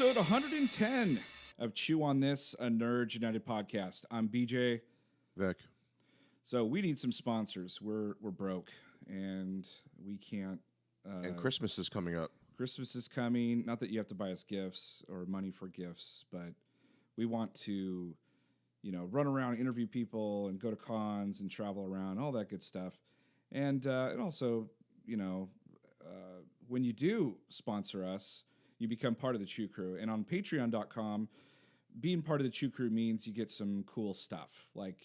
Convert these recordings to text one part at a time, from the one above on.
episode 110 of Chew on This, a Nerd United podcast. I'm BJ. Vic. So we need some sponsors. We're broke and we can't. And Christmas is coming up. Christmas is coming. Not that you have to buy us gifts or money for gifts, but we want to, run around, interview people, and go to cons and travel around, all that good stuff. And also, when you do sponsor us, you become part of the Chew Crew. And on Patreon.com, being part of the Chew Crew means you get some cool stuff, like,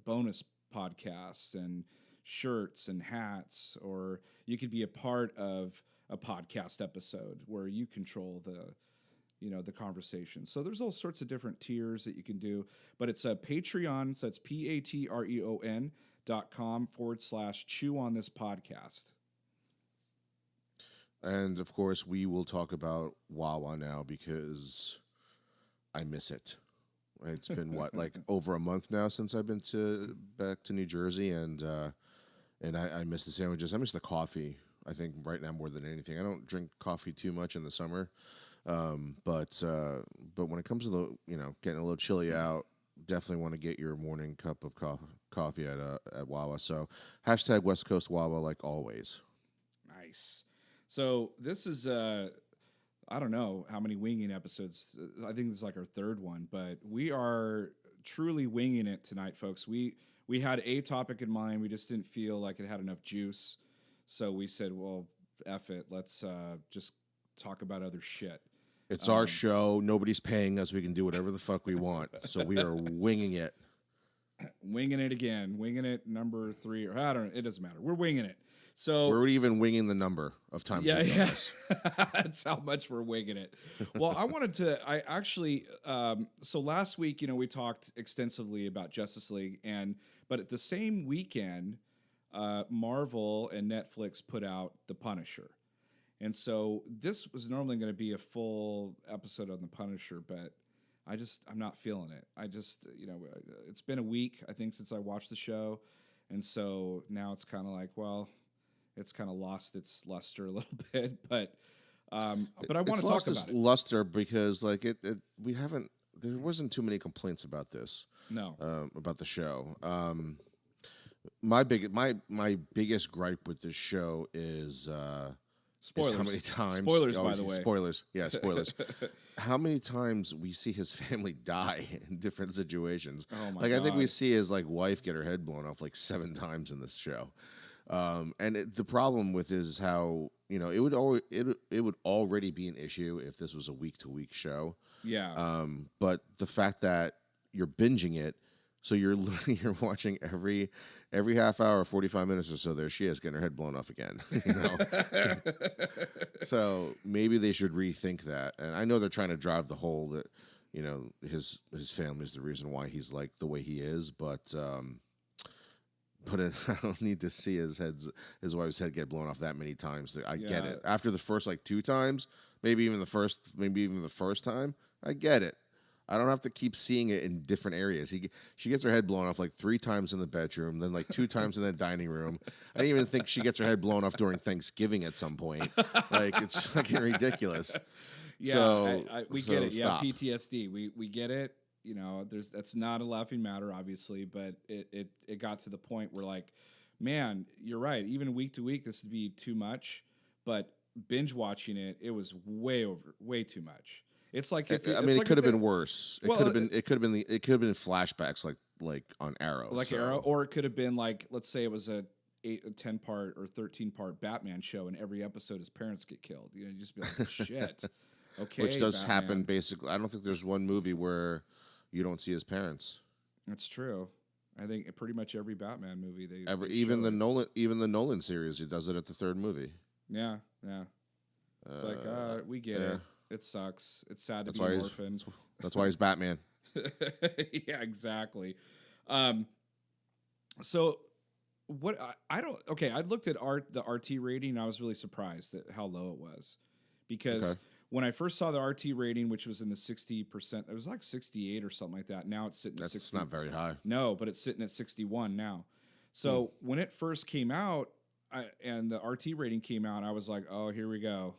bonus podcasts and shirts and hats, or you could be a part of a podcast episode where you control the conversation. So there's all sorts of different tiers that you can do, but it's a Patreon. So it's patreon.com/chew on this podcast. And of course, we will talk about Wawa now because I miss it. It's been like over a month now since I've been back to New Jersey, and I miss the sandwiches. I miss the coffee. I think right now more than anything. I don't drink coffee too much in the summer, but when it comes to the getting a little chilly out, definitely want to get your morning cup of coffee at Wawa. So hashtag West Coast Wawa like always. Nice. So this is I don't know how many winging episodes. I think this is like our third one, but we are truly winging it tonight, folks. We had a topic in mind. We just didn't feel like it had enough juice. So we said, well, F it. Let's just talk about other shit. It's our show. Nobody's paying us. We can do whatever the fuck we want. So we are winging it. Winging it again. Winging it number 3. Or I don't know. It doesn't matter. We're winging it. So we're even winging the number of times. Yeah. That's how much we're winging it. Well, I actually, so last week, we talked extensively about Justice League, but at the same weekend, Marvel and Netflix put out The Punisher. And so this was normally going to be a full episode on The Punisher, but I'm not feeling it. It's been a week, I think, since I watched the show. And so now it's kind of like, well, it's kind of lost its luster a little bit, but I want to talk about it. Luster because there wasn't too many complaints about this. No, about the show. My biggest gripe with this show is spoilers. How many times? Spoilers, by the way. Spoilers. Yeah, spoilers. How many times we see his family die in different situations? Oh my God. I think we see his wife get her head blown off 7 times in this show. The problem with is how it would already be an issue if this was a week-to-week show. Yeah. But the fact that you're binging it, so you're watching every half hour, 45 minutes or so. There she is getting her head blown off again. So maybe they should rethink that. And I know they're trying to drive the whole that his family is the reason why he's the way he is, but. I don't need to see his wife's head get blown off that many times. I get it. After the first 2 times, maybe even the first time, I get it. I don't have to keep seeing it in different areas. She gets her head blown off 3 times in the bedroom, then 2 times in the dining room. I didn't even think she gets her head blown off during Thanksgiving at some point. It's fucking ridiculous. Yeah, we get it. Stop. Yeah, PTSD. We get it. That's not a laughing matter, obviously, but it got to the point where man, you're right. Even week to week, this would be too much. But binge watching it was way too much. It's like it could have been worse. It could have been flashbacks like on Arrow, Arrow, or it could have been let's say it was a 10-part or 13-part Batman show, and every episode his parents get killed. You just be like, shit. Okay, which does Batman. happen basically. I don't think there's one movie where you don't see his parents. That's true. I think pretty much every Batman movie even the Nolan series, he does it at the 3rd movie. Yeah. It's we get it. It sucks. It's sad to be an orphan. That's why he's Batman. Yeah, exactly. So what I don't. Okay, I looked at the RT rating, and I was really surprised at how low it was, because. Okay. When I first saw the RT rating, which was in the 60%, it was 68 or something like that. Now it's sitting at 60. That's not very high. No, but it's sitting at 61 now. So when it first came out and the RT rating came out, I was like, oh, here we go.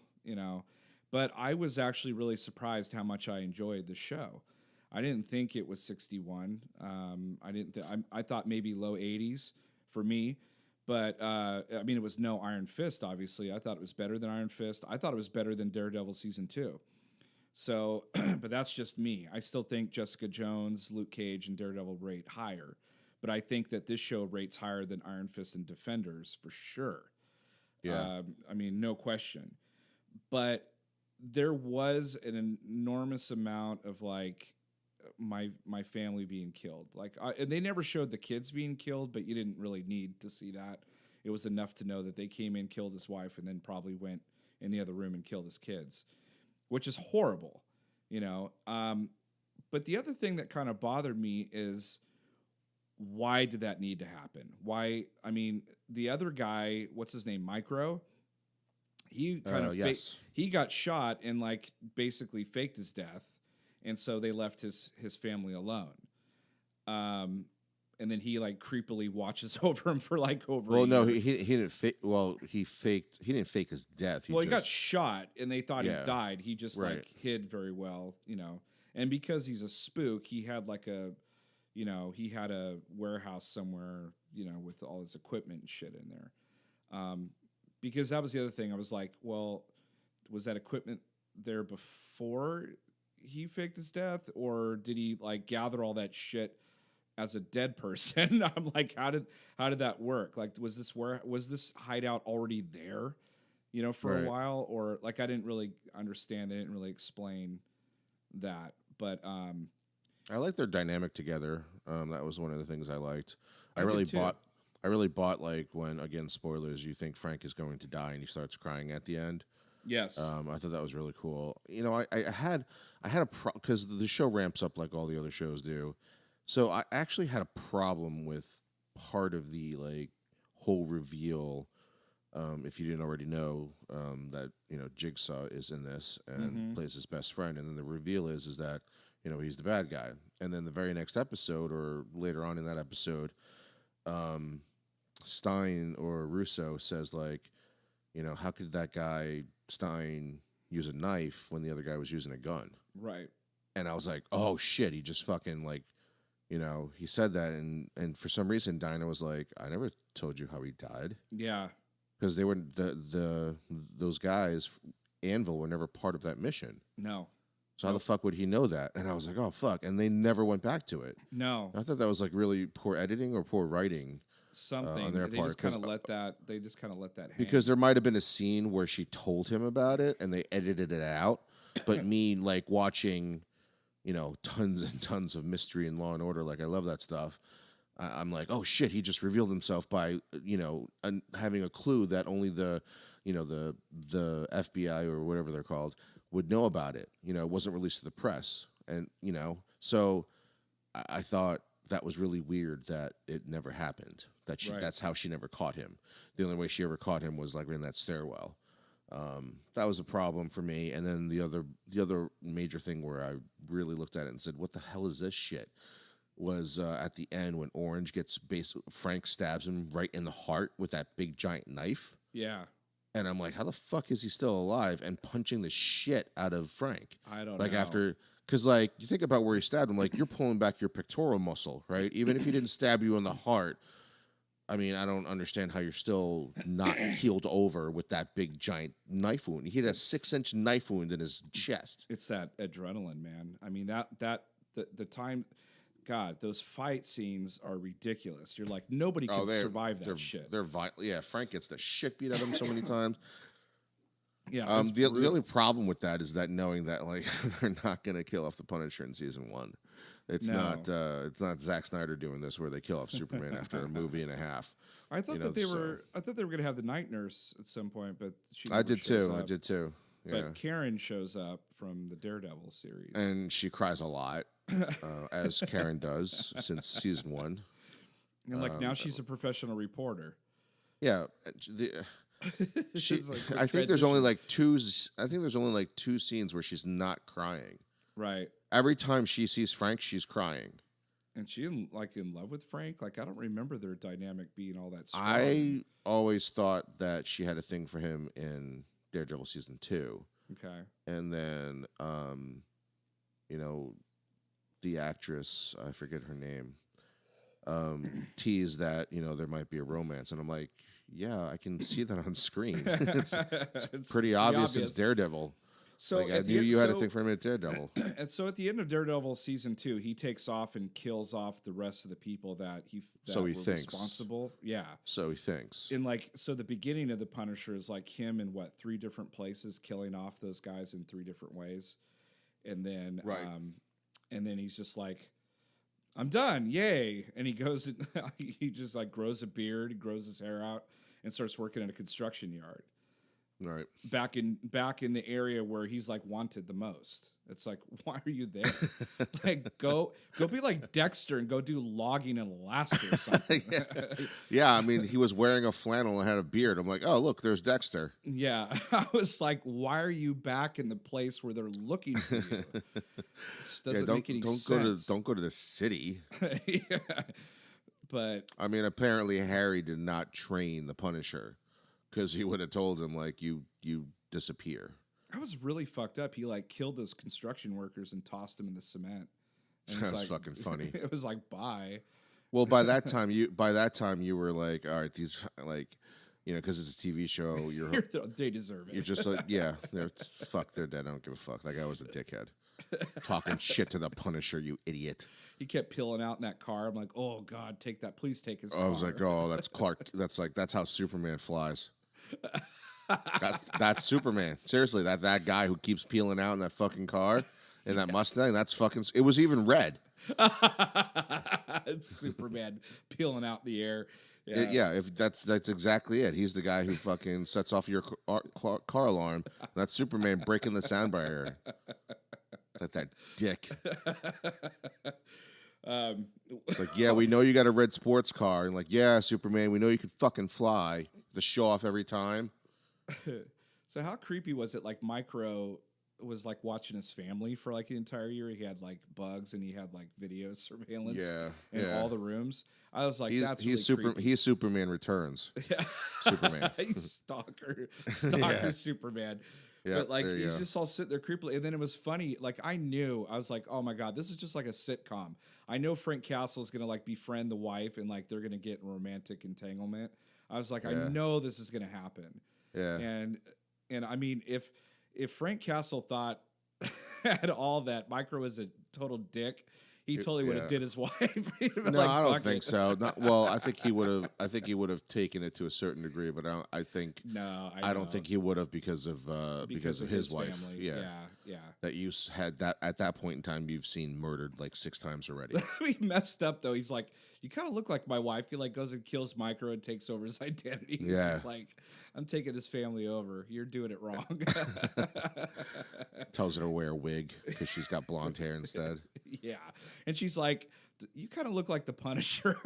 But I was actually really surprised how much I enjoyed the show. I didn't think it was 61. I didn't. I thought maybe low 80s for me. But I mean, it was no Iron Fist. Obviously, I thought it was better than Iron Fist. I thought it was better than Daredevil season 2. So, but that's just me. I still think Jessica Jones, Luke Cage, and Daredevil rate higher. But I think that this show rates higher than Iron Fist and Defenders for sure. Yeah. I mean, no question. But there was an enormous amount of like my family being killed. Like, and they never showed the kids being killed, but you didn't really need to see that. It was enough to know that they came in, killed his wife, and then probably went in the other room and killed his kids, which is horrible, you know. But the other thing that kind of bothered me is why did that need to happen? Why? I mean, the other guy, what's his name, Micro? He kind of yes. he got shot and like basically faked his death, and so they left his family alone. And then he like creepily watches over him for like over. Well, a no, year. he didn't fake. Well, he faked. He didn't fake his death. He got shot, and they thought Yeah. he died. He just Right. like hid very well, you know. And because he's a spook, he had like a, you know, he had a warehouse somewhere, you know, with all his equipment and shit in there. Because that was the other thing. I was like, well, was that equipment there before he faked his death, or did he like gather all that shit as a dead person? I'm like, how did that work? Like, was this hideout already there, you know, for Right. a while, or like I didn't really understand. They didn't really explain that, but I like their dynamic together. That was one of the things I liked. I did too. I really bought like when, again, spoilers, you think Frank is going to die and he starts crying at the end. yes, I thought that was really cool. You know, I had a because the show ramps up like all the other shows do. So I actually had a problem with part of the like whole reveal. If you didn't already know, that you know Jigsaw is in this and plays his best friend, and then the reveal is that you know he's the bad guy, and then the very next episode or later on in that episode, Stein or Russo says like, you know, how could that guy Stein use a knife when the other guy was using a gun? right, And I was like, oh shit, he just fucking like, you know, he said that, and for some reason Dinah was like, I never told you how he died, yeah, because they were those guys, Anvil, were never part of that mission. no, So how the fuck would he know that? And I was like, oh fuck, and they never went back to it. no, I thought that was like really poor editing or poor writing. something. on their They part, just kind of 'cause- let that. They just kind of let that hang. Because there might have been a scene where she told him about it and they edited it out. But me, like, watching, you know, tons and tons of mystery and Law and Order, like, I love that stuff. I'm like, oh shit, he just revealed himself by, you know, having a clue that only the, you know, the FBI or whatever they're called would know about it. You know, it wasn't released to the press. And, you know, so I thought that was really weird that it never happened. That Right. that's how she never caught him. The only way she ever caught him was like in that stairwell. That was a problem for me. And then the other major thing where I really looked at it and said, "What the hell is this shit?" was at the end when Orange gets Frank stabs him right in the heart with that big giant knife. yeah, And I'm like, how the fuck is he still alive and punching the shit out of Frank? I don't Like know. after, because like you think about where he stabbed him, like you're pulling back your pectoral muscle, right? Even if he didn't stab you in the heart, I mean, I don't understand how you're still not healed over with that big giant knife wound. He had a 6-inch knife wound in his chest. It's that adrenaline, man. I mean the time. God, those fight scenes are ridiculous. You're like, nobody can survive that shit. They're violent. Yeah, Frank gets the shit beat out of him so many times. Yeah, it's The brutal. only problem with that is that knowing that like they're not going to kill off the Punisher in season 1. It's No. not Zack Snyder doing this where they kill off Superman after a movie and a half. I thought you that know, they so- were. I thought they were gonna have the night nurse at some point, but she. I never did shows too. I up. did too. Yeah. But Karen shows up from the Daredevil series. And she cries a lot, as Karen does since season 1. And like now she's a professional reporter. Yeah, she. It's like a I think there's only transition. like two. I think there's only like 2 scenes where she's not crying. Right. Every time she sees Frank, she's crying. And she in love with Frank. Like I don't remember their dynamic being all that strong. I always thought that she had a thing for him in Daredevil season 2. Okay. and then you know, the actress, I forget her name, teased that, you know, there might be a romance, and I'm like, yeah, I can see that on screen. It's It's pretty pretty obvious it's obvious. Daredevil. So Like I at knew the end, you had a thing for him at Daredevil. and so at the end of Daredevil season 2, he takes off and kills off the rest of the people that So he were thinks. responsible. Yeah. So he thinks. In like, so the beginning of the Punisher is like him in what, 3 different places killing off those guys in 3 different ways. And then Right. and then he's just like, I'm done, yay. And he goes and he just like grows a beard, grows his hair out, and starts working at a construction yard. Right. Back in the area where he's like wanted the most. It's like, why are you there? Like go be like Dexter and go do logging in Alaska or something. Yeah, I mean, he was wearing a flannel and had a beard. I'm like, oh, look, there's Dexter. Yeah. I was like, why are you back in the place where they're looking for you? This doesn't make any sense. Don't go to the city. Yeah. But I mean, apparently Harry did not train the Punisher because he would have told him like, you disappear. I was really fucked up. He like killed those construction workers and tossed them in the cement. And That's it's like, fucking funny. It was like, bye. Well, by that time you were like, all right, these like, you know, because it's a TV show. They deserve it. You're just like, yeah, they're dead. I don't give a fuck. That guy was a dickhead, talking shit to the Punisher. You idiot. He kept peeling out in that car. I'm like, oh God, take that. Please take his car. I was like, oh, that's Clark. That's how Superman flies. That's Superman. Seriously, that guy who keeps peeling out in that fucking car in that Mustang. That's fucking. It was even red. It's Superman peeling out in the air. Yeah, if that's exactly it. He's the guy who fucking sets off your car alarm. That's Superman breaking the sound barrier. Like that dick. It's like, yeah, we know you got a red sports car, and like, yeah, Superman, we know you could fucking fly. The show off every time. So how creepy was it? Like Micro was like watching his family for like an entire year. He had like bugs and he had like video surveillance in all the rooms. I was like, that's really creepy. He's Superman Returns. Yeah. Superman. He's stalker Yeah. Superman. Yeah, But like he's go. just all sitting there creepily. And then it was funny. Like I was like, oh my God, this is just like a sitcom. I know Frank Castle's gonna like befriend the wife and like they're gonna get in romantic entanglement. I was like, I know this is gonna happen. Yeah. And I mean, if Frank Castle thought at all that Micro was a total dick, he totally would have did his wife. No, like, I don't think so. Well, I think he would have. I think he would have taken it to a certain degree, but I think no, I don't think he would have because of his wife. Family. Yeah. That you had that at that point in time. You've seen murdered like 6 times already. He messed up though. He's like, you kind of look like my wife. He like goes and kills Micro and takes over his identity. He's just like, I'm taking this family over. You're doing it wrong. Tells her to wear a wig because she's got blonde hair instead. Yeah. And she's like, you kind of look like the Punisher.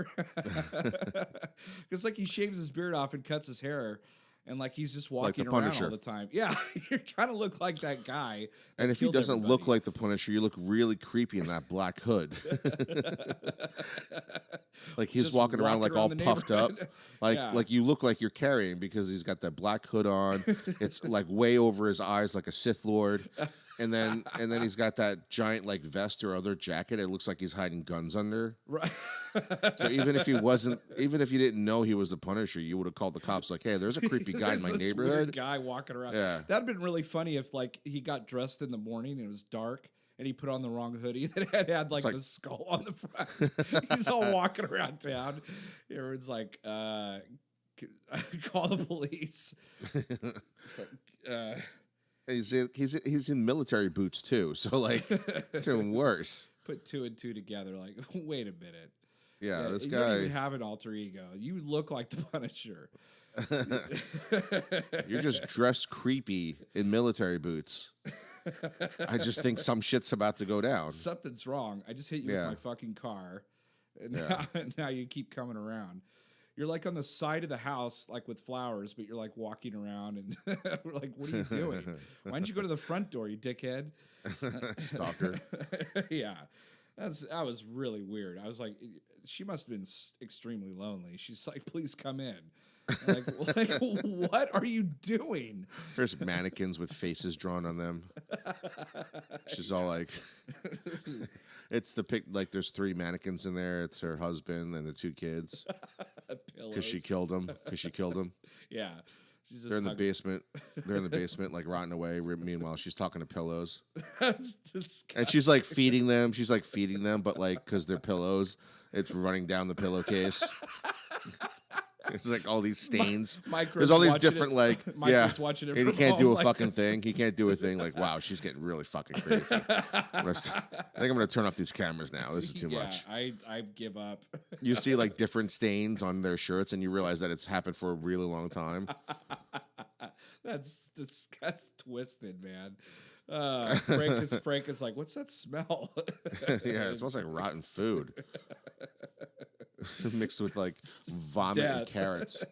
Because like he shaves his beard off and cuts his hair. And like he's just walking around Punisher. all the time. Yeah. You kind of look like that guy. And if he doesn't look like the Punisher, you look really creepy in that black hood. Like he's Just walking around like all the puffed up. neighborhood. Like you look like you're carrying because he's got that black hood on. It's like way over his eyes like a Sith Lord. And then he's got that giant like vest or other jacket. It looks like he's hiding guns under. Right. So even if you didn't know he was the Punisher, you would have called the cops like, "Hey, there's a creepy guy in my There's this neighborhood." weird guy walking around. Yeah. That'd been really funny if like he got dressed in the morning and it was dark and he put on the wrong hoodie that had like the skull on the front. He's all walking around town. Everyone's like, call the police. He's in military boots too, so like it's even worse. Put 2 and 2 together. Like, wait a minute. Yeah, this you guy. don't even have an alter ego. You look like the Punisher. You're just dressed creepy in military boots. I just think some shit's about to go down. Something's wrong. I just hit you with my fucking car. And now you keep coming around. You're like on the side of the house, like with flowers, but you're like walking around and we're like, what are you doing? Why didn't you go to the front door, you dickhead? Stalker. Yeah. That was really weird. I was like, she must have been extremely lonely. She's like, please come in. Like, like what are you doing? There's mannequins with faces drawn on them. She's all like, it's the pic. Like, there's three mannequins in there. It's her husband and the two kids because she Pillows. killed him. Because she killed him. Yeah. She's just They're in the hugging- basement. They're in the basement, like rotting away. Meanwhile, she's talking to pillows, That's disgusting. and she's like feeding them. She's like feeding them, but like because they're pillows, it's running down the pillowcase. It's like all these stains. Micro's There's all these watching different it- like Micro's watching it and he from can't home do a like fucking this. thing. He can't do a thing. Like, wow, she's getting really fucking crazy. I think I'm gonna turn off these cameras now. This is too Yeah, much. I give up. You see like different stains on their shirts, and you realize that it's happened for a really long time. That's twisted, man. Frank is like, what's that smell? Yeah, it smells like rotten food mixed with like vomit and Death. carrots.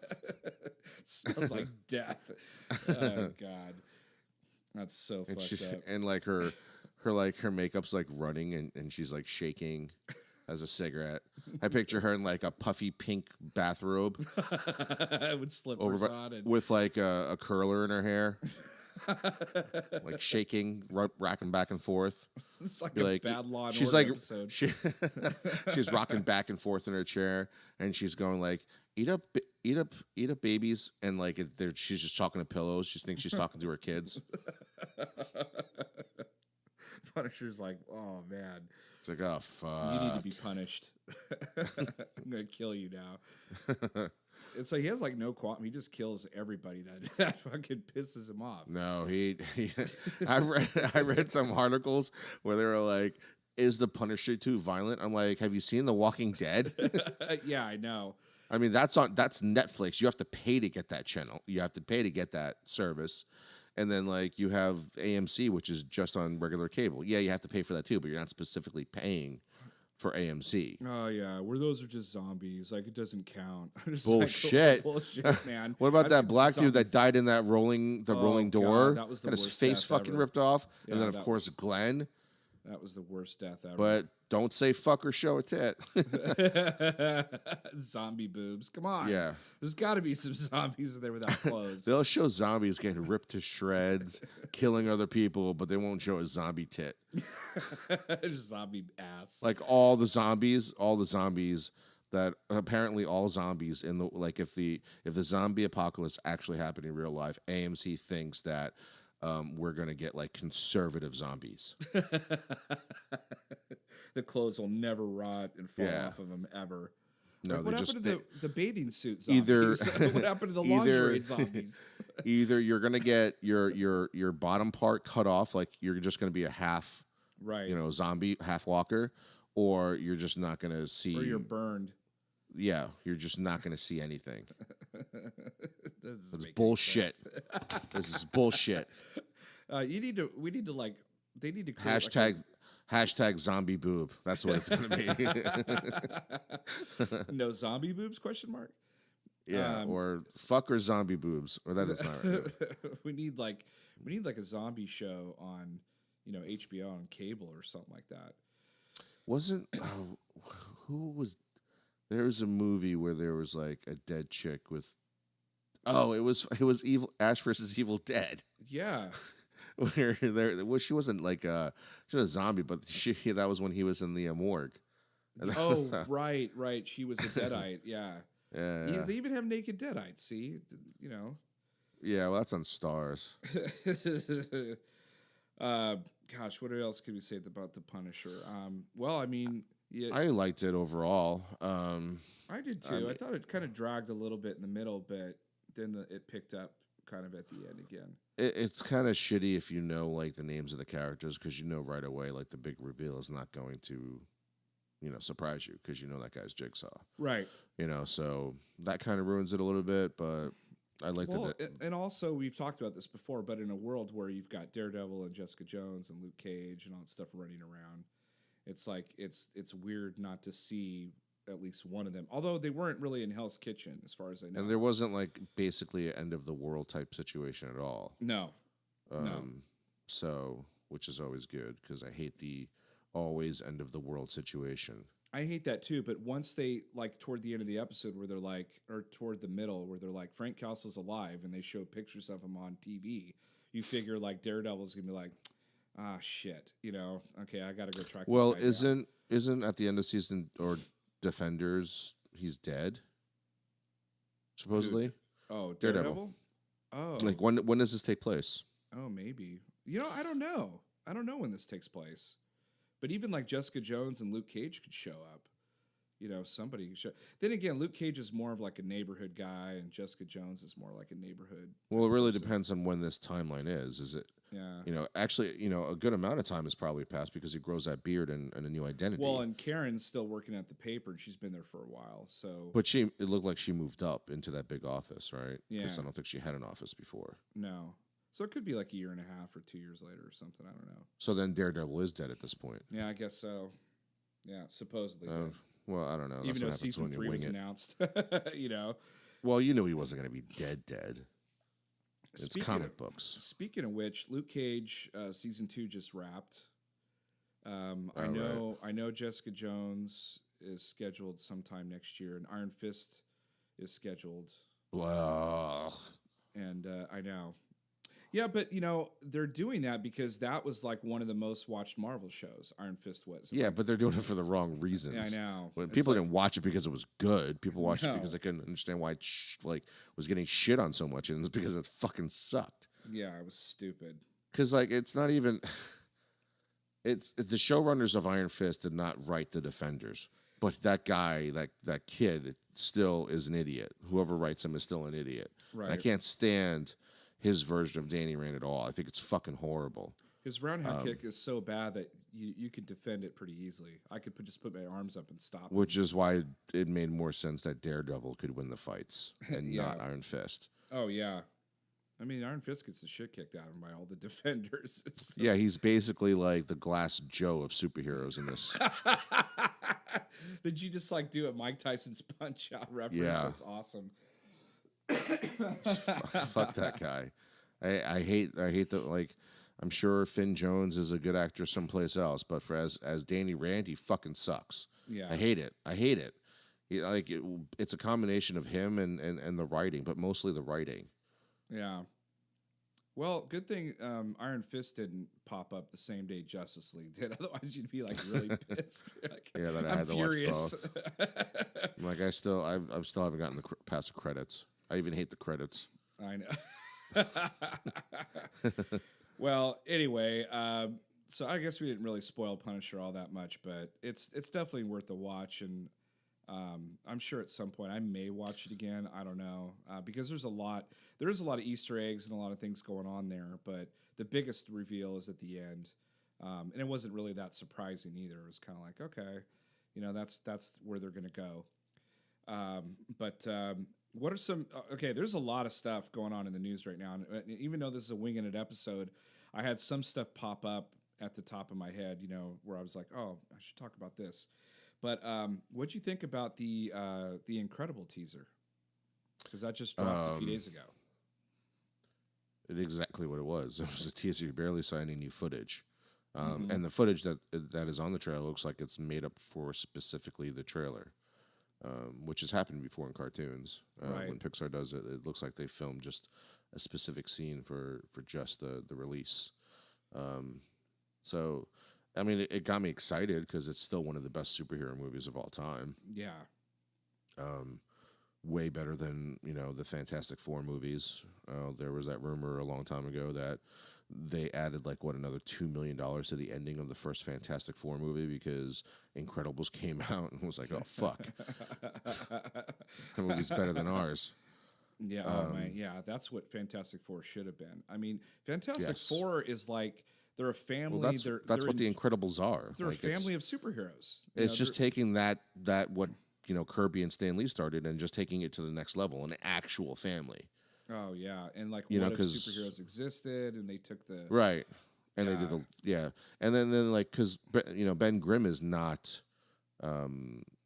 Smells like death. Oh God, that's so And fucked she's up. and like her makeup's like running and she's like shaking as a cigarette. I picture her in like a puffy pink bathrobe With slippers over on and with like a curler in her hair, like shaking, rocking back and forth. it's like Be a like bad Law and she's Order like episode. she's rocking back and forth in her chair, and she's going like, eat up, babies, and like she's just talking to pillows. She thinks she's talking to her kids. Punisher's like, oh man, It's like, oh fuck, you need to be punished. I'm gonna kill you now. It's like he has like no qualm. He just kills everybody that fucking pisses him off. No, he I read some articles where they were like, is the Punisher too violent? I'm like, have you seen The Walking Dead? Yeah, I know. I mean, that's Netflix. You have to pay to get that channel. You have to pay to get that service. And then like you have AMC, which is just on regular cable. Yeah, you have to pay for that too, but you're not specifically paying for AMC. Oh yeah, where those are just zombies. Like it doesn't count. I'm just Bullshit. Like, bullshit, man. What about I've that seen black dude that zombies- died in that rolling God, door? that was the Had his worst face death fucking ever. ripped off, Yeah, and then of that course was- Glenn. That was the worst death ever. But don't say fuck or show a tit. Zombie boobs. Come on. Yeah. There's got to be some zombies in there without clothes. They'll show zombies getting ripped to shreds, killing other people, but they won't show a zombie tit. Zombie ass. Like all the zombies that apparently all zombies in the like if the zombie apocalypse actually happened in real life, AMC thinks that we're gonna get like conservative zombies. The clothes will never rot and fall Yeah. off of them ever. No, Like, they're what just happened to the bathing suit Either- zombies? What happened to the lingerie zombies? either you're gonna get your bottom part cut off, like you're just gonna be a half Right. zombie, half walker, or you're just not gonna see. Or you're burned. Yeah, you're just not gonna see anything. This is It's bullshit. This is bullshit. We need to like. They need to create Hashtag zombie boob. That's what it's gonna be. no zombie boobs? Question mark. Yeah, or fuck or zombie boobs, or that is not right. we need like a zombie show on HBO on cable or something like that. Wasn't who was there was a movie where there was like a dead chick with it was evil Ash versus Evil Dead. Yeah. Where she wasn't like she was a zombie, but that was when he was in the morgue. Oh, right. She was a deadite. Yeah. Yeah, They even have naked deadites. See, yeah. Well, that's on Stars. Gosh, what else could we say about the Punisher? Well, I mean, yeah, I liked it overall. I did too. I thought it kind of dragged a little bit in the middle, but then it picked up kind of at the end again. It's kind of shitty if you know like the names of the characters because you know right away like the big reveal is not going to, surprise you because you know that guy's Jigsaw. Right. So that kind of ruins it a little bit, but I like Well, that. and also we've talked about this before, but in a world where you've got Daredevil and Jessica Jones and Luke Cage and all that stuff running around, it's like it's weird not to see at least one of them. Although they weren't really in Hell's Kitchen, as far as I know. And there wasn't like basically an end of the world type situation at all. No. So, which is always good because I hate the always end of the world situation. I hate that too. But once they like toward the end of the episode where they're like, or toward the middle where they're like, Frank Castle's alive, and they show pictures of him on TV, you figure like Daredevil's gonna be like, ah, shit, okay, I gotta go track this Well, guy down. isn't at the end of season or Defenders he's dead supposedly? Oh, Daredevil. Daredevil. Oh, Like when does this take place? oh, maybe. I don't know. I don't know when this takes place. But even like Jessica Jones and Luke Cage could show up. Somebody who show. Then again, Luke Cage is more of like a neighborhood guy, and Jessica Jones is more like a neighborhood. Well, it really person. depends on when this timeline is. Is it? Yeah. Actually, a good amount of time has probably passed because he grows that beard and a new identity. Well, and Karen's still working at the paper, and she's been there for a while. So, but it looked like she moved up into that big office, right? Yeah. Because I don't think she had an office before. No. So it could be like a year and a half or 2 years later or something. I don't know. So then Daredevil is dead at this point. Yeah, I guess so. Yeah, supposedly. Well, I don't know. Even though That's what happens season when you 3 was wing it. announced, Well, you knew he wasn't going to be dead. It's comic books. Speaking of which, Luke Cage season 2 just wrapped. I know Jessica Jones is scheduled sometime next year, and Iron Fist is scheduled. Well, And I know. Yeah, but they're doing that because that was like one of the most watched Marvel shows. Iron Fist was. yeah, but they're doing it for the wrong reasons. Yeah, I know. When It's people like- didn't watch it because it was good. People watched it No. because they couldn't understand why it was getting shit on so much, and it's because it fucking sucked. Yeah, it was stupid. Because it's not even. It's the showrunners of Iron Fist did not write the Defenders, but that guy, that kid, still is an idiot. Whoever writes him is still an idiot. Right. And I can't stand his version of Danny Rand at all. I think it's fucking horrible. His roundhouse kick is so bad that you could defend it pretty easily. I could just put my arms up and stop him. Which is why it made more sense that Daredevil could win the fights and not Yeah. Iron Fist. Oh yeah, I mean Iron Fist gets the shit kicked out of him by all the defenders. It's Yeah, he's basically like the Glass Joe of superheroes in this. Did you just like do a Mike Tyson's Punch Out reference? Yeah. That's awesome. Fuck that guy. I hate that. I'm sure Finn Jones is a good actor someplace else, but as Danny Rand, he fucking sucks. Yeah. I hate it. It's a combination of him and the writing, but mostly the writing. Yeah. Well, good thing Iron Fist didn't pop up the same day Justice League did. Otherwise, you'd be like really pissed. Like, Yeah, that I I'm had to furious. watch both. I still haven't gotten past the credits. I even hate the credits. I know. Well, anyway, so I guess we didn't really spoil Punisher all that much, but it's definitely worth a watch, and I'm sure at some point I may watch it again. I don't know because there is a lot of Easter eggs and a lot of things going on there, but the biggest reveal is at the end, and it wasn't really that surprising either. It was kind of like, okay, that's where they're going to go. But what are some? Okay, there's a lot of stuff going on in the news right now, and even though this is a winging it episode, I had some stuff pop up at the top of my head, where I was like, oh, I should talk about this. But what'd you think about the Incredible teaser? Because that just dropped a few days ago. It's exactly what it was. It was a teaser. You barely saw any new footage. And the footage that is on the trailer looks like it's made up for specifically the trailer, which has happened before in cartoons. Right. When Pixar does it, it looks like they filmed just a specific scene for just the release. So, I mean, it got me excited because it's still one of the best superhero movies of all time. Yeah. Way better than the Fantastic Four movies. There was that rumor a long time ago that they added another $2 million to the ending of the first Fantastic Four movie because Incredibles came out and was like, oh fuck, the movie's better than ours. Yeah, oh man, yeah, that's what Fantastic Four should have been. I mean, Fantastic Yes. Four is like they're a family. Well, that's what the Incredibles are. They're a It's family of superheroes. It's just taking that what Kirby and Stan Lee started and just taking it to the next level, an actual family. Oh yeah, and what if 'cause- superheroes existed and they took the Right. And they did and then because Ben Grimm is not,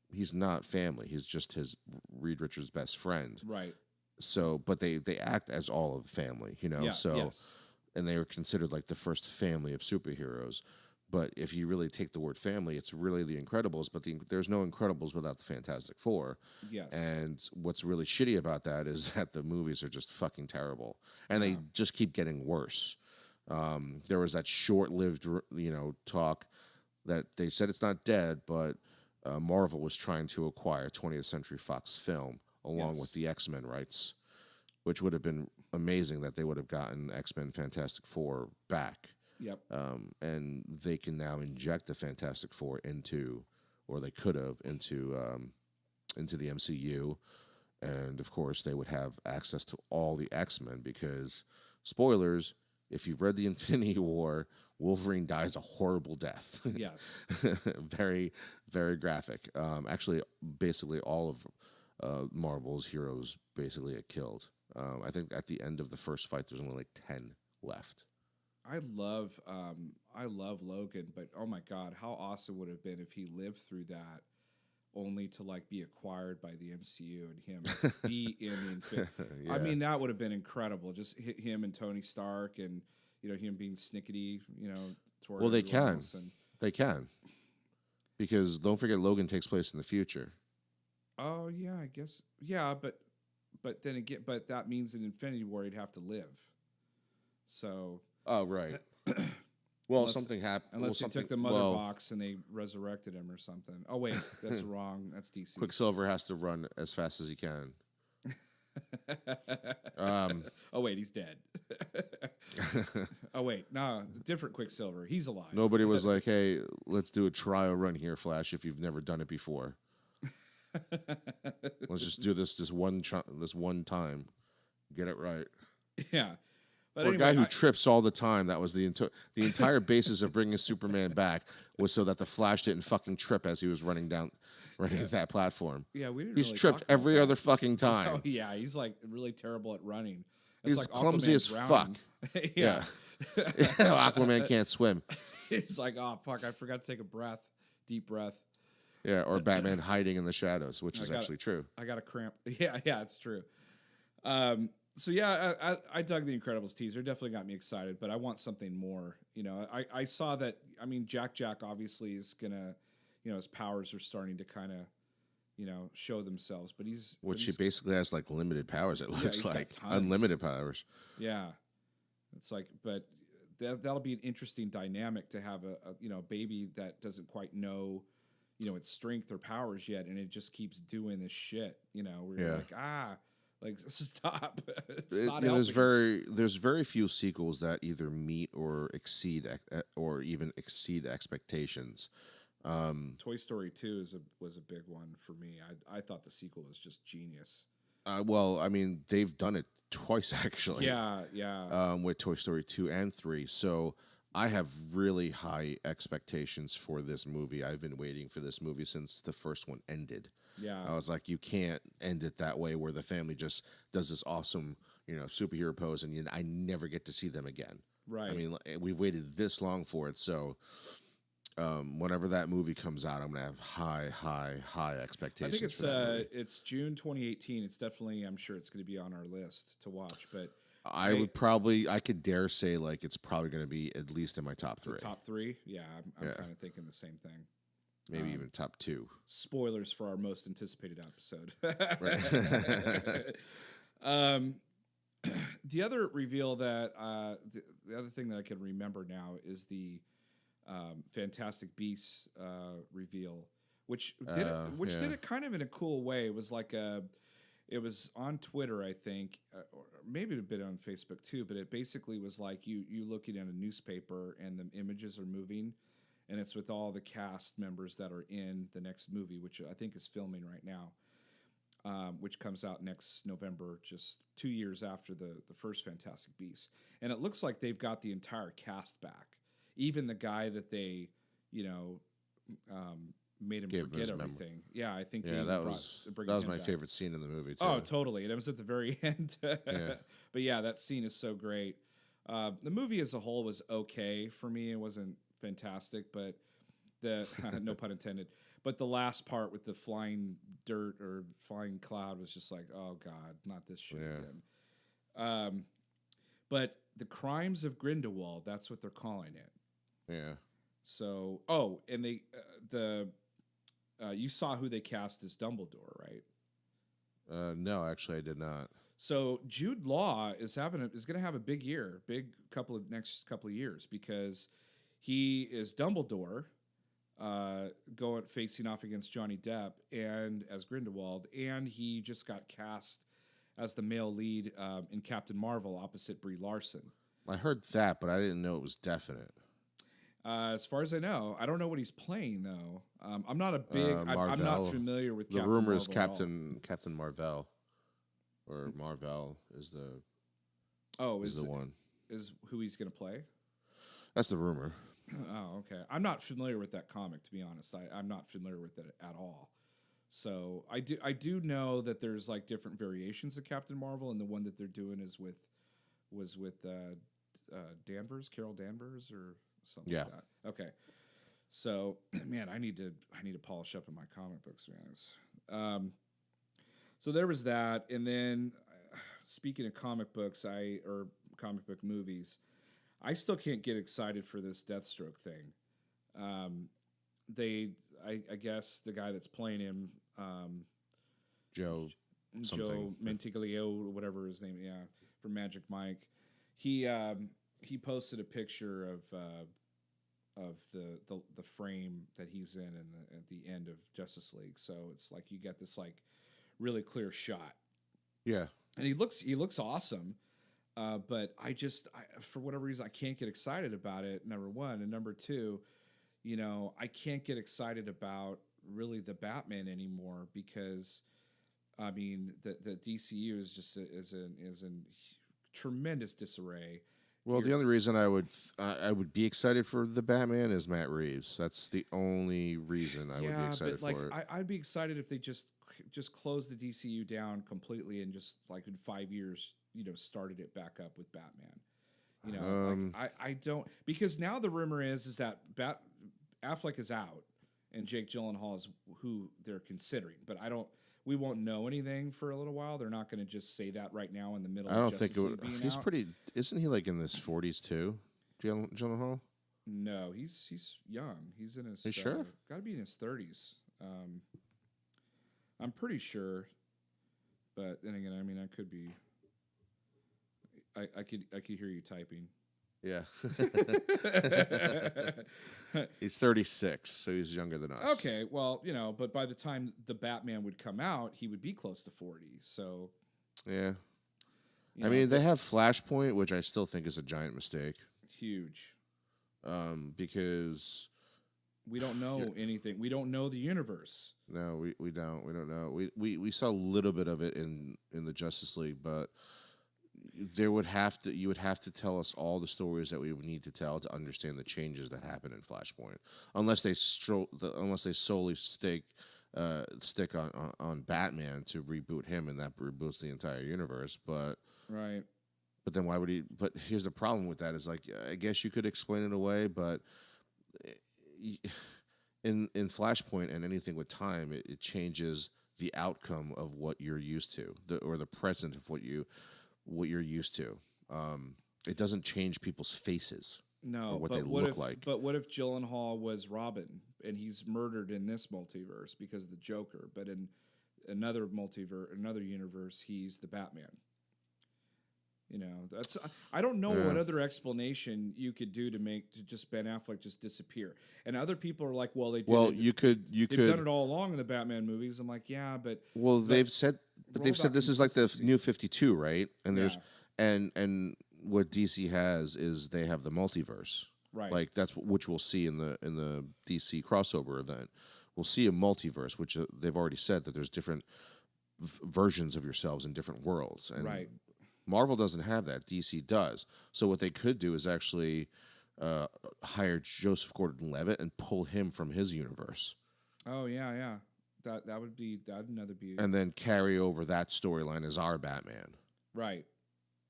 he's not family. He's just his Reed Richards' best friend. right. So, but they act as all of family, Yeah, So, yes. and they were considered like the first family of superheroes. But if you really take the word family, it's really the Incredibles. But there's no Incredibles without the Fantastic Four. Yes. And what's really shitty about that is that the movies are just fucking terrible, and Yeah. they just keep getting worse. There was that short-lived, talk that they said it's not dead, but Marvel was trying to acquire 20th Century Fox film along with Yes. the X-Men rights, which would have been amazing that they would have gotten X-Men Fantastic Four back. Yep. And they can now inject the Fantastic Four into, or they could have, into the MCU. And of course, they would have access to all the X-Men because, spoilers, if you've read the Infinity War, Wolverine dies a horrible death. Yes. Very, very graphic. Actually, basically all of Marvel's heroes basically get killed. I think at the end of the first fight, there's only like 10 left. I love Logan, but oh my god, how awesome would it have been if he lived through that, only to like be acquired by the MCU and him be in the I Yeah. mean, that would have been incredible. Just him and Tony Stark, and him being snickety, toward Well, they everyone can. else. And They can. Because don't forget, Logan takes place in the future. oh yeah, I guess yeah, but then again, but that means in Infinity War he'd have to live. So Oh, right. Well, Unless- something happened. unless they took the mother box and they resurrected him or something. Oh wait, that's wrong. That's DC. Quicksilver has to run as fast as he can. Um, Oh wait, he's dead. Oh wait, no, different Quicksilver. He's alive. Nobody was like, "Hey, let's do a trial run here, Flash. If you've never done it before, let's just do this one time, get it right." Yeah, but Or anyway, a guy who trips all the time. That was the entire basis of bringing Superman back was so that the Flash didn't fucking trip as he was running that platform. yeah, we didn't. He's really tripped talk about every that. other fucking Oh time. yeah, he's like really terrible at running. It's He's like clumsy Aquaman's as drowning. Yeah. Aquaman can't swim. It's like, oh fuck, I forgot to take a breath, deep breath. Yeah, or Batman hiding in the shadows, which is got it. actually true. I got a cramp. Yeah, it's true. So yeah, I dug the Incredibles teaser. Definitely got me excited, but I want something more. I saw that. I mean, Jack obviously is gonna, his powers are starting to kind of, show themselves. But Which he basically has like limited powers. It looks he's got like tons. unlimited powers. yeah, it's like, but that'll be an interesting dynamic to have a baby that doesn't quite know, its strength or powers yet, and it just keeps doing this shit. Where you're like stop. It's not helping. There's very few sequels that either meet or or even exceed expectations. Toy Story 2 was a big one for me. I thought the sequel was just genius. Well, I mean, they've done it twice actually. Yeah. With Toy Story 2 and 3. So I have really high expectations for this movie. I've been waiting for this movie since the first one ended. Yeah. I was like, you can't end it that way where the family just does this awesome, superhero pose and I never get to see them again. Right. I mean, we've waited this long for it. So whenever that movie comes out, I'm going to have high expectations. I think for that movie. it's June 2018. It's definitely, I'm sure it's going to be on our list to watch, but I could dare say like it's probably going to be at least in my top 3. top 3. Yeah. I'm kind of thinking the same thing. Maybe even top 2. Spoilers for our most anticipated episode. Right. The other reveal that the other thing that I can remember now is the Fantastic Beasts reveal, which did it kind of in a cool way. It was like it was on Twitter, I think, or maybe a bit on Facebook too. But it basically was like you looking at a newspaper and the images are moving. And it's with all the cast members that are in the next movie, which I think is filming right now, which comes out next November, just 2 years after the first Fantastic Beasts. And it looks like they've got the entire cast back. Even the guy that they, made him forget everything. Yeah, I think that was my favorite scene in the movie, too. Oh, totally. And it was at the very end. Yeah. But yeah, that scene is so great. The movie as a whole was okay for me. It wasn't fantastic, but no pun intended, but the last part with the flying dirt or flying cloud was just like, oh god, not this shit again. But the Crimes of Grindelwald, that's what they're calling it. Yeah. So, and you saw who they cast as Dumbledore, right? No, actually, I did not. So Jude Law is going to have a big year, next couple of years, because he is Dumbledore, going facing off against Johnny Depp and as Grindelwald, and he just got cast as the male lead in Captain Marvel opposite Brie Larson. I heard that, but I didn't know it was definite. As far as I know, I don't know what he's playing though. I'm not a big. I'm not Marvel. familiar with. The Captain rumor is Marvel at all. Captain Marvel, or Marvel is the is the one. Is who he's going to play? That's the rumor. Oh, okay. I'm not familiar with that comic, to be honest. I'm not familiar with it at all. So I do know that there's like different variations of Captain Marvel, and the one that they're doing was with Danvers, Carol Danvers, or something like that. Okay. So man, I need to polish up in my comic books, man. So there was that, and then speaking of comic books, or comic book movies, I still can't get excited for this Deathstroke thing. I guess the guy that's playing him, Joe Mantiglio, or whatever his name, from Magic Mike, he posted a picture of the frame that he's in at the end of Justice League. So it's like you get this like really clear shot. Yeah, and he looks awesome. But I for whatever reason, I can't get excited about it, number one. And number two, I can't get excited about really the Batman anymore because, I mean, the DCU is just is in tremendous disarray. Well, the only reason I would be excited for the Batman is Matt Reeves. That's the only reason I would be excited for it. I'd be excited if they just closed the DCU down completely and just like in 5 years, started it back up with Batman. I don't, because now the rumor is that Affleck is out and Jake Gyllenhaal is who they're considering, but we won't know anything for a little while. They're not going to just say that right now in the middle. I don't of Justice think it would. League being He's out. pretty. Isn't he like in his 40s too, Gyllenhaal? No, he's young. He's in his. You sure? Got to be in his 30s. I'm pretty sure, but then again, I mean, I could be. I could hear you typing. Yeah. He's 36, so he's younger than us. Okay, well, but by the time the Batman would come out, he would be close to 40. So, yeah. I mean, they have Flashpoint, which I still think is a giant mistake. Huge. Because we don't know anything. We don't know the universe. No, we don't. We don't know. We saw a little bit of it in the Justice League, but you would have to tell us all the stories that we would need to tell to understand the changes that happen in Flashpoint. Unless they solely stick on Batman to reboot him, and that reboots the entire universe. But right. But then why would he? But here's the problem with that is like I guess you could explain it away, but in Flashpoint and anything with time, it changes the outcome of what you're used to, or the present of what you're used to. It doesn't change people's faces. No, or what they look like. But what if Gyllenhaal was Robin and he's murdered in this multiverse because of the Joker, but in another universe, he's the Batman? That's I don't know what other explanation you could do to just Ben Affleck just disappear. And other people are like, well, they did. Well, they've done it all along in the Batman movies. I'm like, yeah, but they've said this is like the new 52, right? And there's and what DC has is they have the multiverse, right? Like that's which we'll see in the DC crossover event. We'll see a multiverse, which they've already said that there's different versions of yourselves in different worlds, and right. Marvel doesn't have that. DC does. So what they could do is actually hire Joseph Gordon-Levitt and pull him from his universe. Oh yeah. That would another be. And then carry over that storyline as our Batman. Right.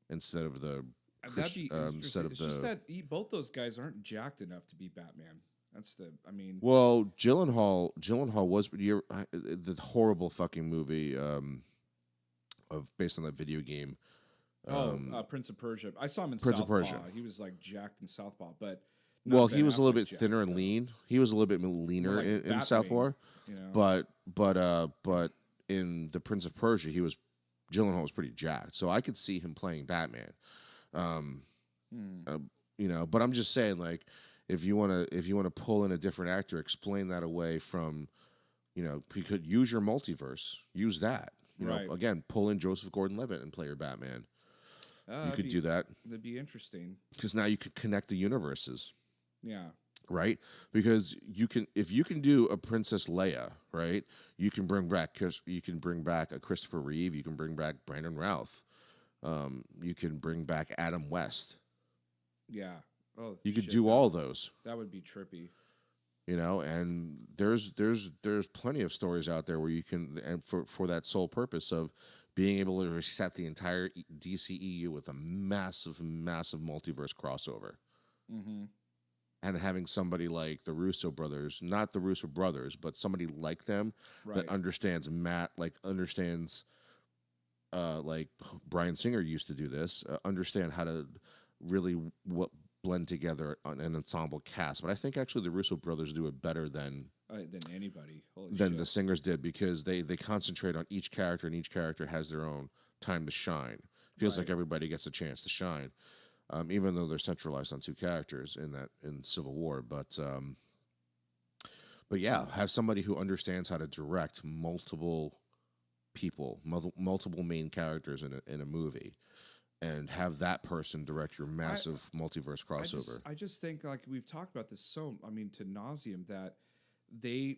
Instead of the It's just that both those guys aren't jacked enough to be Batman. Well, Gyllenhaal was the horrible fucking movie based on that video game. Prince of Persia. I saw him in Southpaw. He was like jacked in Southpaw, but Well, Not he Ben was a little bit Affleck's Jack, thinner and though. lean. He was a little bit More leaner like in South Batwing, War, you know. but in the Prince of Persia, Gyllenhaal was pretty jacked. So I could see him playing Batman. Um, Hmm. but I'm just saying, like, if you wanna pull in a different actor, explain that away from, you could use your multiverse, use that. Right. Again, pull in Joseph Gordon-Levitt and play your Batman. You could do that That'd be interesting. because now you could connect the universes, Yeah. right? Because if you can do a Princess Leia, right? You can bring back a Christopher Reeve. You can bring back Brandon Routh. You can bring back Adam West. Yeah. Oh, You could shit, do all those. that would be trippy. And there's plenty of stories out there where you can, and for that sole purpose of being able to reset the entire DCEU with a massive multiverse crossover, Mm-hmm. and having somebody like the Russo brothers, not the Russo brothers, but somebody like them Right. that understands like Bryan Singer used to do this, understand how to really blend together an ensemble cast. But I think actually the Russo brothers do it better than Anybody. Holy the shit. singers did, because they concentrate on each character, and each character has their own time to shine. Feels like Right. everybody gets a chance to shine, even though they're centralized on two characters in Civil War. But yeah, have somebody who understands how to direct multiple people, multiple main characters in a movie, and have that person direct your massive multiverse crossover. I just think, like, we've talked about this to nauseum, that they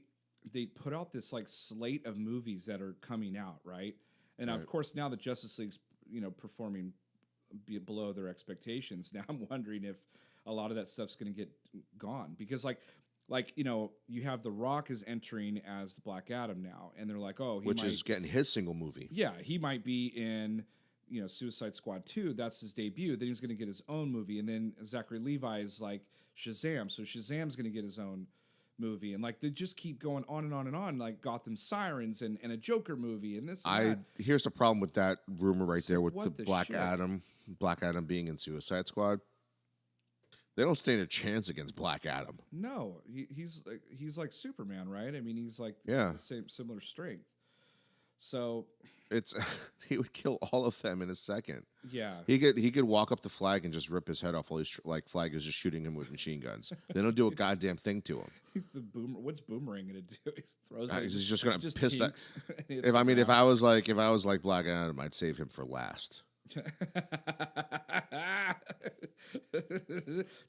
put out this like slate of movies that are coming out, right? And of Right. course now the Justice League's performing below their expectations. Now I'm wondering if a lot of that stuff's going to get gone, because you have The Rock is entering as the Black Adam now, and they're like, oh, Which is getting his single movie. yeah, he might be in Suicide Squad 2. That's his debut. Then he's going to get his own movie, and then Zachary Levi is like Shazam, so Shazam's going to get his own movie, and like they just keep going on and on and on, like Gotham Sirens and a Joker movie and this and that. Here's the problem with that rumor right there with what the the Black shit? Adam being in Suicide Squad. They don't stand a chance against Black Adam. No, he's like Superman, right? I mean, he's like Yeah. the similar strength. So It's he would kill all of them in a second. yeah, He could walk up to Flag and just rip his head off while he's like Flag is just shooting him with machine guns. They don't do a goddamn thing to him. what's Boomerang gonna do? He throws it. He's just gonna piss that. tinks and hits If I the mean, if ground. I was like Black Adam, I'd save him for last.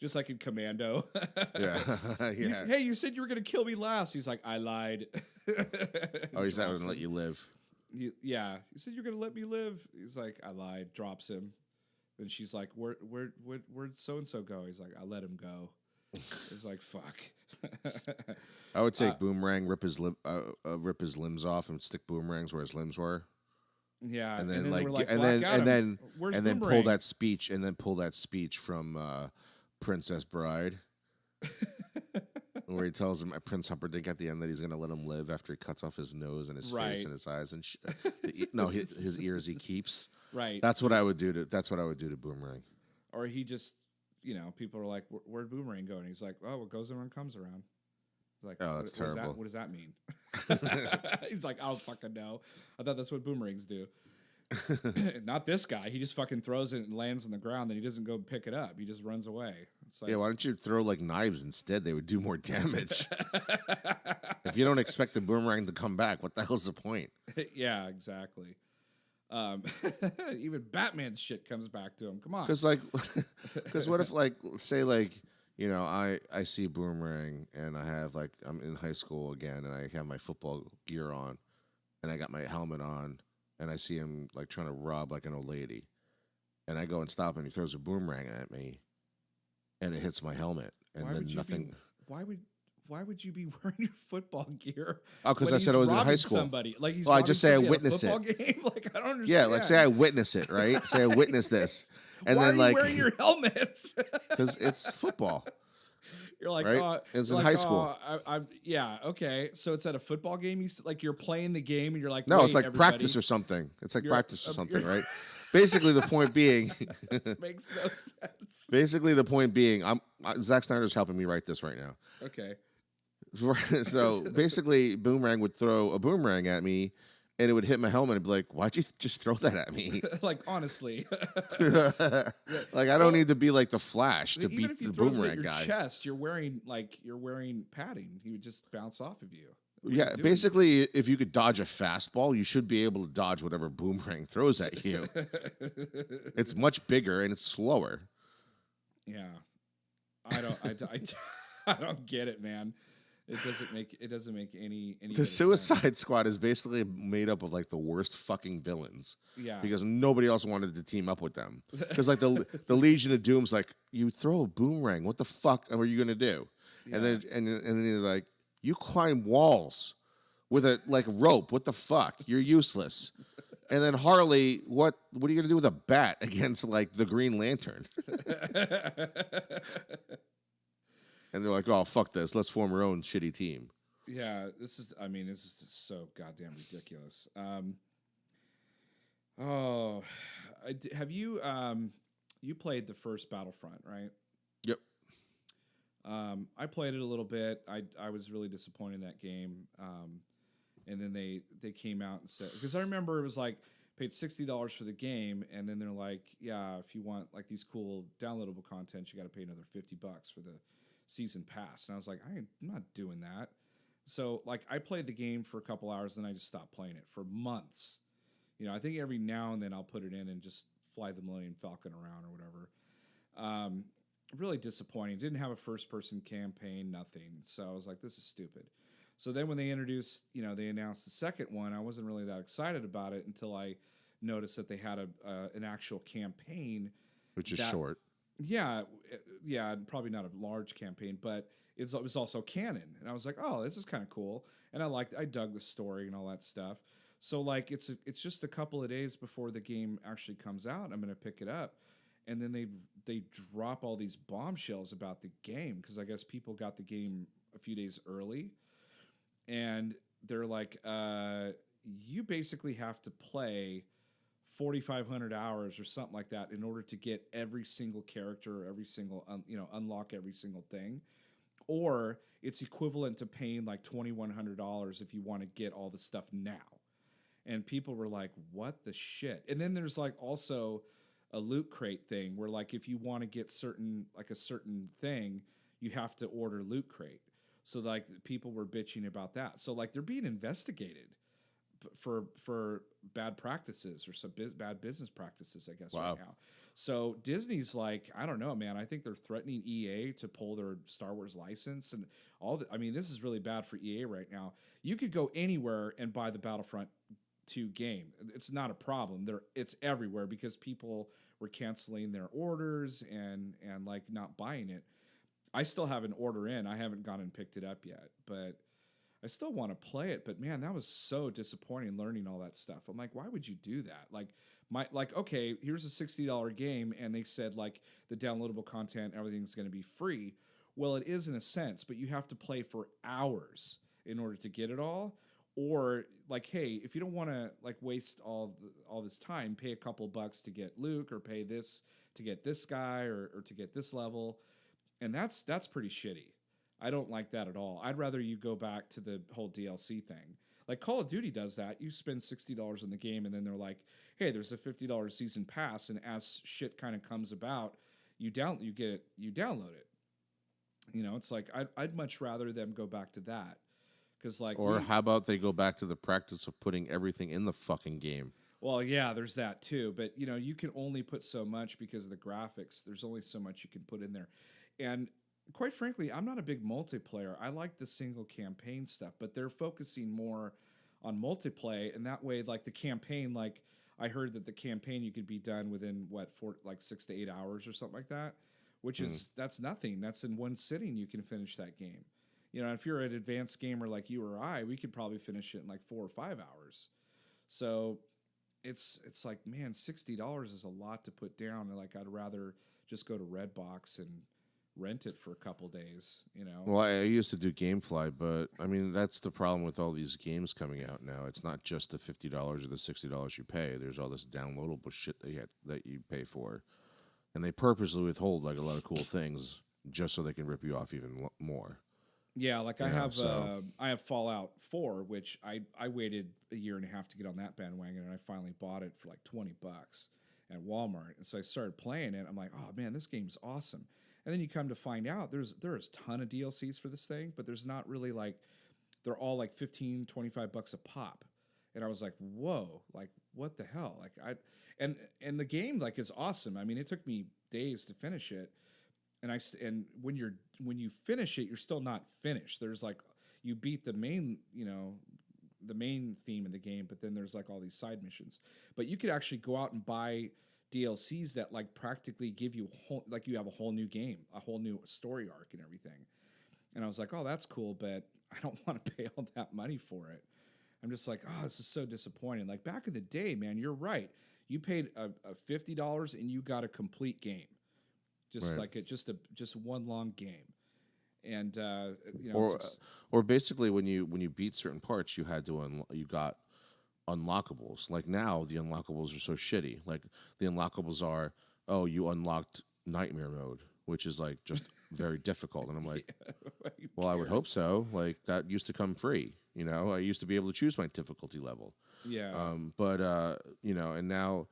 Just like in Commando. Yeah, yeah. Hey, you said you were gonna kill me last. He's like, I lied. Oh, he's not Drops gonna let him. you live. Yeah, you said you're gonna let me live. He's like, I lied. Drops him. Then she's like, where'd so and so go? He's like, I let him go. He's like, fuck. I would take Boomerang, rip his limbs off, and stick boomerangs where his limbs were. Yeah, And then we're like, and Black Adam, then where's and then pull Boomerang? that speech from Princess Bride, where he tells him Prince Humperdinck at the end that he's going to let him live after he cuts off his nose and his Right. face and his eyes and his ears he keeps. Right. That's what I would do to Boomerang. Or he just, people are like, where'd Boomerang go? And he's like, oh, what goes around comes around. He's like, Oh, that's terrible. What does that mean? He's like, I don't fucking know. I thought that's what boomerangs do. Not this guy. He just fucking throws it and lands on the ground. Then he doesn't go pick it up. He just runs away. It's like, Yeah, why don't you throw like knives instead? They would do more damage. If you don't expect the boomerang to come back, what the hell's the point? yeah, exactly. Even Batman's shit comes back to him. Come on. Because what if say I see Boomerang and I'm in high school again and I have my football gear on and I got my helmet on and I see him like trying to rob like an old lady and I go and stop him and he throws a boomerang at me and it hits my helmet and Why then would you nothing. Why would you be wearing your football gear? Oh, because when I said I was in high robbing school. Somebody like he's Well, I robbing just say I somebody at a witnessed football game. Like I don't understand. Yeah, like say I witness it, right? Say I witness this, and Why then are like you wearing your helmets? because it's football. You're like, Right? oh, It was you're in like, high school. yeah, okay. So it's at a football game. Like you're playing the game, and you're like, No, wait, it's like everybody. practice or something. It's like You're- practice or something, you're- right? basically the point being, This makes no sense. basically the point being, Zack Snyder's helping me write this right now. Okay. So basically, Boomerang would throw a boomerang at me, and it would hit my helmet and be like, "Why'd you just throw that at me?" Like honestly, Like I don't need to be like the Flash to even beat if he the throws it at boomerang your guy. chest, you're wearing padding. He would just bounce off of you. What are you Yeah, doing? basically, if you could dodge a fastball, you should be able to dodge whatever boomerang throws at you. It's much bigger and it's slower. Yeah, I don't get it, man. It doesn't make any The bit of sense. Suicide Squad is basically made up of like the worst fucking villains. Yeah. Because nobody else wanted to team up with them. Because like the Legion of Doom's like, you throw a boomerang, what the fuck are you gonna do? And then he's like, you climb walls with a like rope. What the fuck? You're useless. And then Harley, what are you gonna do with a bat against like the Green Lantern? And they're like, oh fuck this, let's form our own shitty team. Yeah, this is just so goddamn ridiculous. Have you you played the first Battlefront, right? Yep. I played it a little bit. I was really disappointed in that game. And then they came out and said, because I remember it was like paid $60 for the game, and then they're like, yeah, if you want like these cool downloadable content, you got to pay another $50 for the season pass. And I was like, I'm not doing that. So like I played the game for a couple hours, then I just stopped playing it for months. You know, I think every now and then I'll put it in and just fly the Millennium Falcon around or whatever. Really disappointing. Didn't have a first-person campaign, nothing. So I was like, this is stupid. So then when they announced the second one, I wasn't really that excited about it until I noticed that they had an actual campaign. Which is short. Yeah, probably not a large campaign, but it was also canon. And I was like, oh, this is kind of cool. And I dug the story and all that stuff. So like it's just a couple of days before the game actually comes out, I'm going to pick it up. And then they drop all these bombshells about the game because I guess people got the game a few days early. And they're like, you basically have to play 4,500 hours or something like that in order to get every single character, every single, unlock every single thing. Or it's equivalent to paying like $2,100 if you want to get all the stuff now. And people were like, what the shit? And then there's like also a loot crate thing where like if you want to get a certain thing, you have to order Loot Crate. So like people were bitching about that. So like they're being investigated for bad practices or some bad business practices, I guess, right now. So Disney's like, I don't know, man. I think they're threatening EA to pull their Star Wars license and all. This is really bad for EA right now. You could go anywhere and buy the Battlefront 2 game. It's not a problem. It's everywhere because people were canceling their orders and like not buying it. I still have an order in. I haven't gone and picked it up yet, but I still want to play it. But man, that was so disappointing learning all that stuff. I'm like, why would you do that? Okay, here's a $60 game, and they said like the downloadable content, everything's going to be free. Well, it is in a sense, but you have to play for hours in order to get it all. Or like, hey, if you don't want to like waste all this time, pay a couple bucks to get Luke, or pay this to get this guy, or to get this level. And that's pretty shitty. I don't like that at all. I'd rather you go back to the whole DLC thing. Like Call of Duty does that. You spend $60 in the game, and then they're like, "Hey, there's a $50 season pass," and as shit kind of comes about, you download it. You know, it's like I'd much rather them go back to that because how about they go back to the practice of putting everything in the fucking game? Well, yeah, there's that too. But you can only put so much because of the graphics. There's only so much you can put in there. And quite frankly, I'm not a big multiplayer. I like the single campaign stuff, but they're focusing more on multiplayer, and that way, like the campaign, like I heard that the campaign you could be done within 6 to 8 hours or something like that, which that's nothing. That's in one sitting you can finish that game. If you're an advanced gamer like you or I, we could probably finish it in like 4 or 5 hours. So it's like, man, $60 is a lot to put down. And like I'd rather just go to Redbox and rent it for a couple days. You know. Well, I used to do GameFly, but I mean that's the problem with all these games coming out now. It's not just the $50 or the $60 you pay. There's all this downloadable shit that you pay for, and they purposely withhold like a lot of cool things just so they can rip you off even more. Yeah, like Yeah, so I have Fallout 4, which I waited a year and a half to get on that bandwagon, and I finally bought it for like $20 at Walmart. And so I started playing it. I'm like, oh man, this game's awesome. And then you come to find out there's a ton of DLCs for this thing, but there's not really like they're all like 15, $25 a pop. And I was like, whoa, like what the hell? Like and the game like is awesome. I mean, it took me days to finish it. And when you finish it, you're still not finished. There's like you beat the main, the main theme in the game, but then there's like all these side missions. But you could actually go out and buy DLCs that like practically give you like you have a whole new game, a whole new story arc and everything. And I was like, oh, that's cool, but I don't want to pay all that money for it. I'm just like, oh, this is so disappointing. Like back in the day, man, you're right. You paid a $50 and you got a complete game, just right. like just one long game. And Or basically when you beat certain parts, you had to you got unlockables. Like now, the unlockables are so shitty. Like the unlockables are, oh, you unlocked nightmare mode, which is like just very difficult. And I'm like, well, I would hope so. Like that used to come free. I used to be able to choose my difficulty level. Yeah. But and now,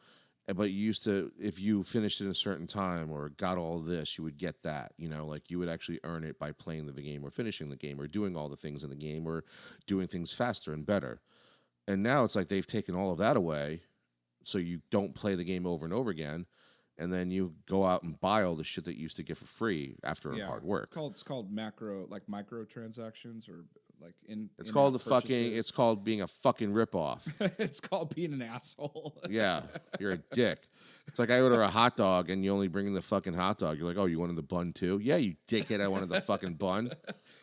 but you used to, if you finished in a certain time or got all this, you would get that. Like you would actually earn it by playing the game or finishing the game or doing all the things in the game or doing things faster and better. And now it's like they've taken all of that away, so you don't play the game over and over again, and then you go out and buy all the shit that you used to get for free after hard work. It's called microtransactions or like It's in-app called purchases. It's called being a fucking ripoff. It's called being an asshole. Yeah, you're a dick. It's like I order a hot dog and you only bring in the fucking hot dog. You're like, oh, you wanted the bun too? Yeah, you dickhead. I wanted the fucking bun.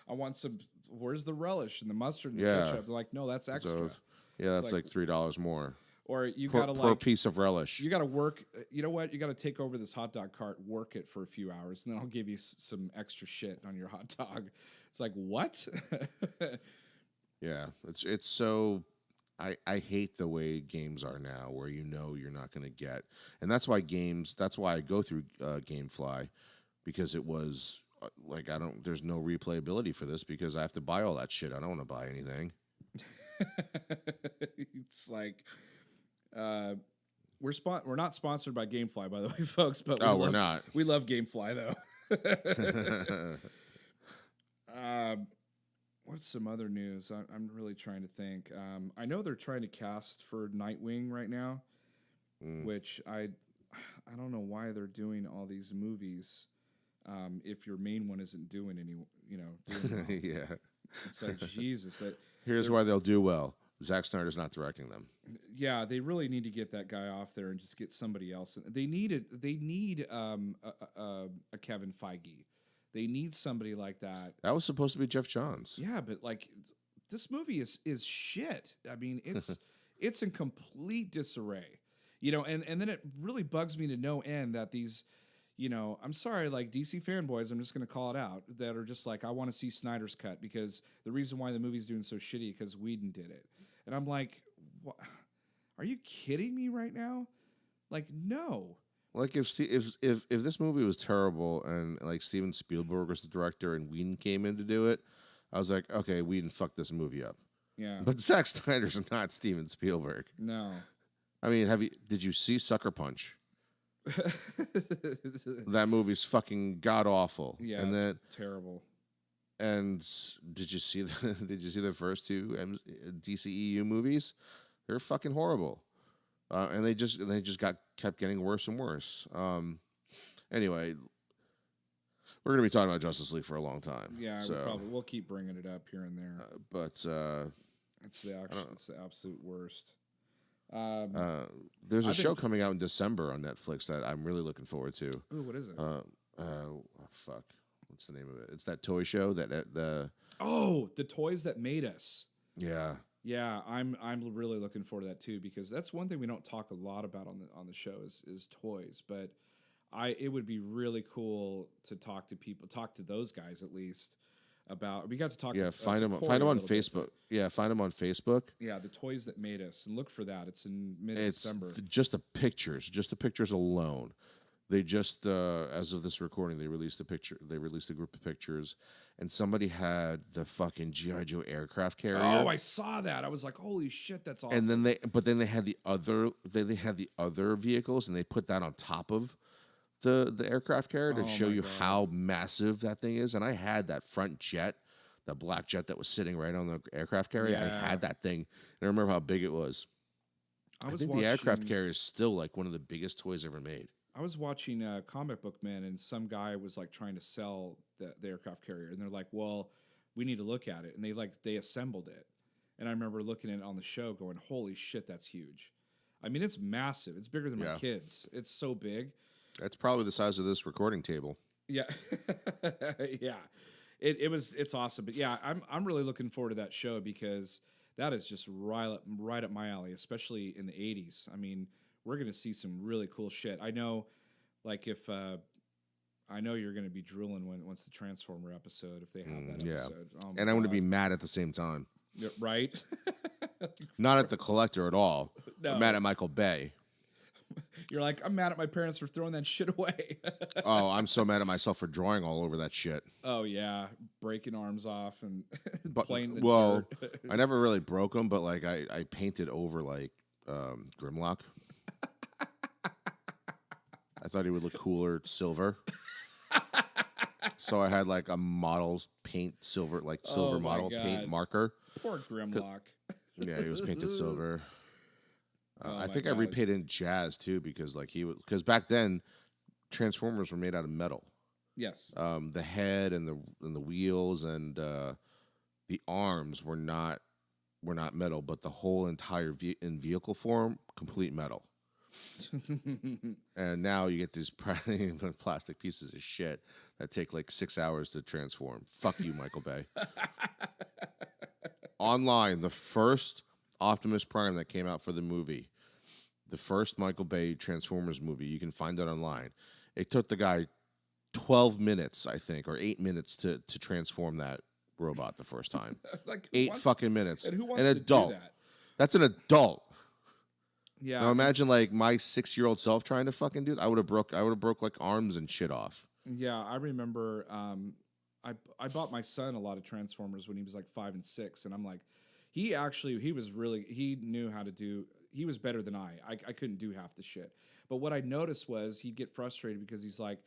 I want some. Where's the relish and the mustard and the Yeah. ketchup? They're like, no, that's extra. So, yeah, that's like $3 more Or you per, gotta per like piece of relish. you gotta work. You know what? You gotta take over this hot dog cart, work it for a few hours, and then I'll give you some extra shit on your hot dog. It's like what? Yeah, it's so. I hate the way games are now, where you're not going to get, and that's why games. That's why I go through GameFly, because it was like There's no replayability for this because I have to buy all that shit. I don't want to buy anything. It's like we're not sponsored by GameFly, by the way, folks. But We're not. We love GameFly though. What's some other news? I'm really trying to think. I know they're trying to cast for Nightwing right now, which I don't know why they're doing all these movies if your main one isn't doing doing well. Yeah. It's like Jesus. Here's why they'll do well. Zack Snyder's not directing them. Yeah, they really need to get that guy off there and just get somebody else. They need a Kevin Feige. They need somebody like that. That was supposed to be Jeff Johns. Yeah, but like this movie is shit. I mean, it's in complete disarray. And then it really bugs me to no end that these, I'm sorry, like DC fanboys, I'm just going to call it out, that are just like, I want to see Snyder's cut because the reason why the movie's doing so shitty because Whedon did it. And I'm like, what? Are you kidding me right now? Like, no. Like if this movie was terrible and like Steven Spielberg was the director and Whedon came in to do it, I was like, okay, Whedon fucked this movie up. Yeah. But Zack Snyder's not Steven Spielberg. No. I mean, did you see Sucker Punch? That movie's fucking god awful. Yeah, and it's terrible. And did you see the first two DCEU movies? They're fucking horrible. And they just kept getting worse and worse. Anyway, we're gonna be talking about Justice League for a long time. Yeah, we'll keep bringing it up here and there. But it's the absolute worst. There's a show coming out in December on Netflix that I'm really looking forward to. Ooh, what is it? Fuck, what's the name of it? It's that toy show the Toys That Made Us. Yeah. Yeah, I'm really looking forward to that too because that's one thing we don't talk a lot about on the show is toys. But it would be really cool to talk to people, talk to those guys at least about. We got to talk. Yeah, To find Corey him a on little bit, Facebook. Yeah, find him on Facebook. yeah, the toys that made us, and look for that. It's in mid It's December. just the pictures alone. They just, as of this recording, they released a picture. They released a group of pictures, and somebody had the fucking GI Joe aircraft carrier. Oh, I saw that. I was like, holy shit, that's awesome. And then they had the other, they had the other vehicles, and they put that on top of the aircraft carrier to Oh show my you God. how massive that thing is. And I had that front jet, the black jet that was sitting right on the aircraft carrier. Yeah. I had that thing, and I remember how big it was. I was think watching, the aircraft carrier is still like one of the biggest toys ever made. I was watching Comic Book Man, and some guy was like trying to sell the aircraft carrier, and they're like, "Well, we need to look at it," and they assembled it, and I remember looking at it on the show, going, "Holy shit, that's huge!" I mean, it's massive. It's bigger than my Yeah. kids. It's so big. That's probably the size of this recording table. Yeah, yeah. It's awesome, but yeah, I'm really looking forward to that show because that is just right up my alley, especially in the '80s. I mean, we're gonna see some really cool shit. I know, like if I know you're gonna be drooling once the Transformer episode, if they have that yeah. episode. Oh my And I'm going to God. be mad at the same time. Yeah, right. Not at the collector at all. No. I'm mad at Michael Bay. You're like, I'm mad at my parents for throwing that shit away. Oh, I'm so mad at myself for drawing all over that shit. Oh yeah, breaking arms off and But, playing the well, dirt. I never really broke them, but like I painted over like Grimlock. I thought he would look cooler silver. So I had like a model's paint silver, like silver Oh, my model paint God. marker. Poor Grimlock. Yeah, he was painted silver. Oh I my think I God. repainted Jazz too because like because back then Transformers were made out of metal. Yes. The head and the wheels and the arms were not metal, but the whole entire in vehicle form, complete metal. And now you get these plastic pieces of shit that take like 6 hours to transform. Fuck you, Michael Bay. Online, the first Optimus Prime that came out for the movie, the first Michael Bay Transformers movie, you can find it online. It took the guy 12 minutes, I think, or 8 minutes to transform that robot the first time. Like who 8 wants- fucking minutes. And who wants An to adult. do that? That's an adult. Yeah. Now imagine like my 6-year-old self trying to fucking do that. I would have broke like arms and shit off. Yeah, I remember. I bought my son a lot of Transformers when he was like 5 and 6, and I'm like, he knew how to do. He was better than I. I couldn't do half the shit. But what I noticed was he'd get frustrated because he's like,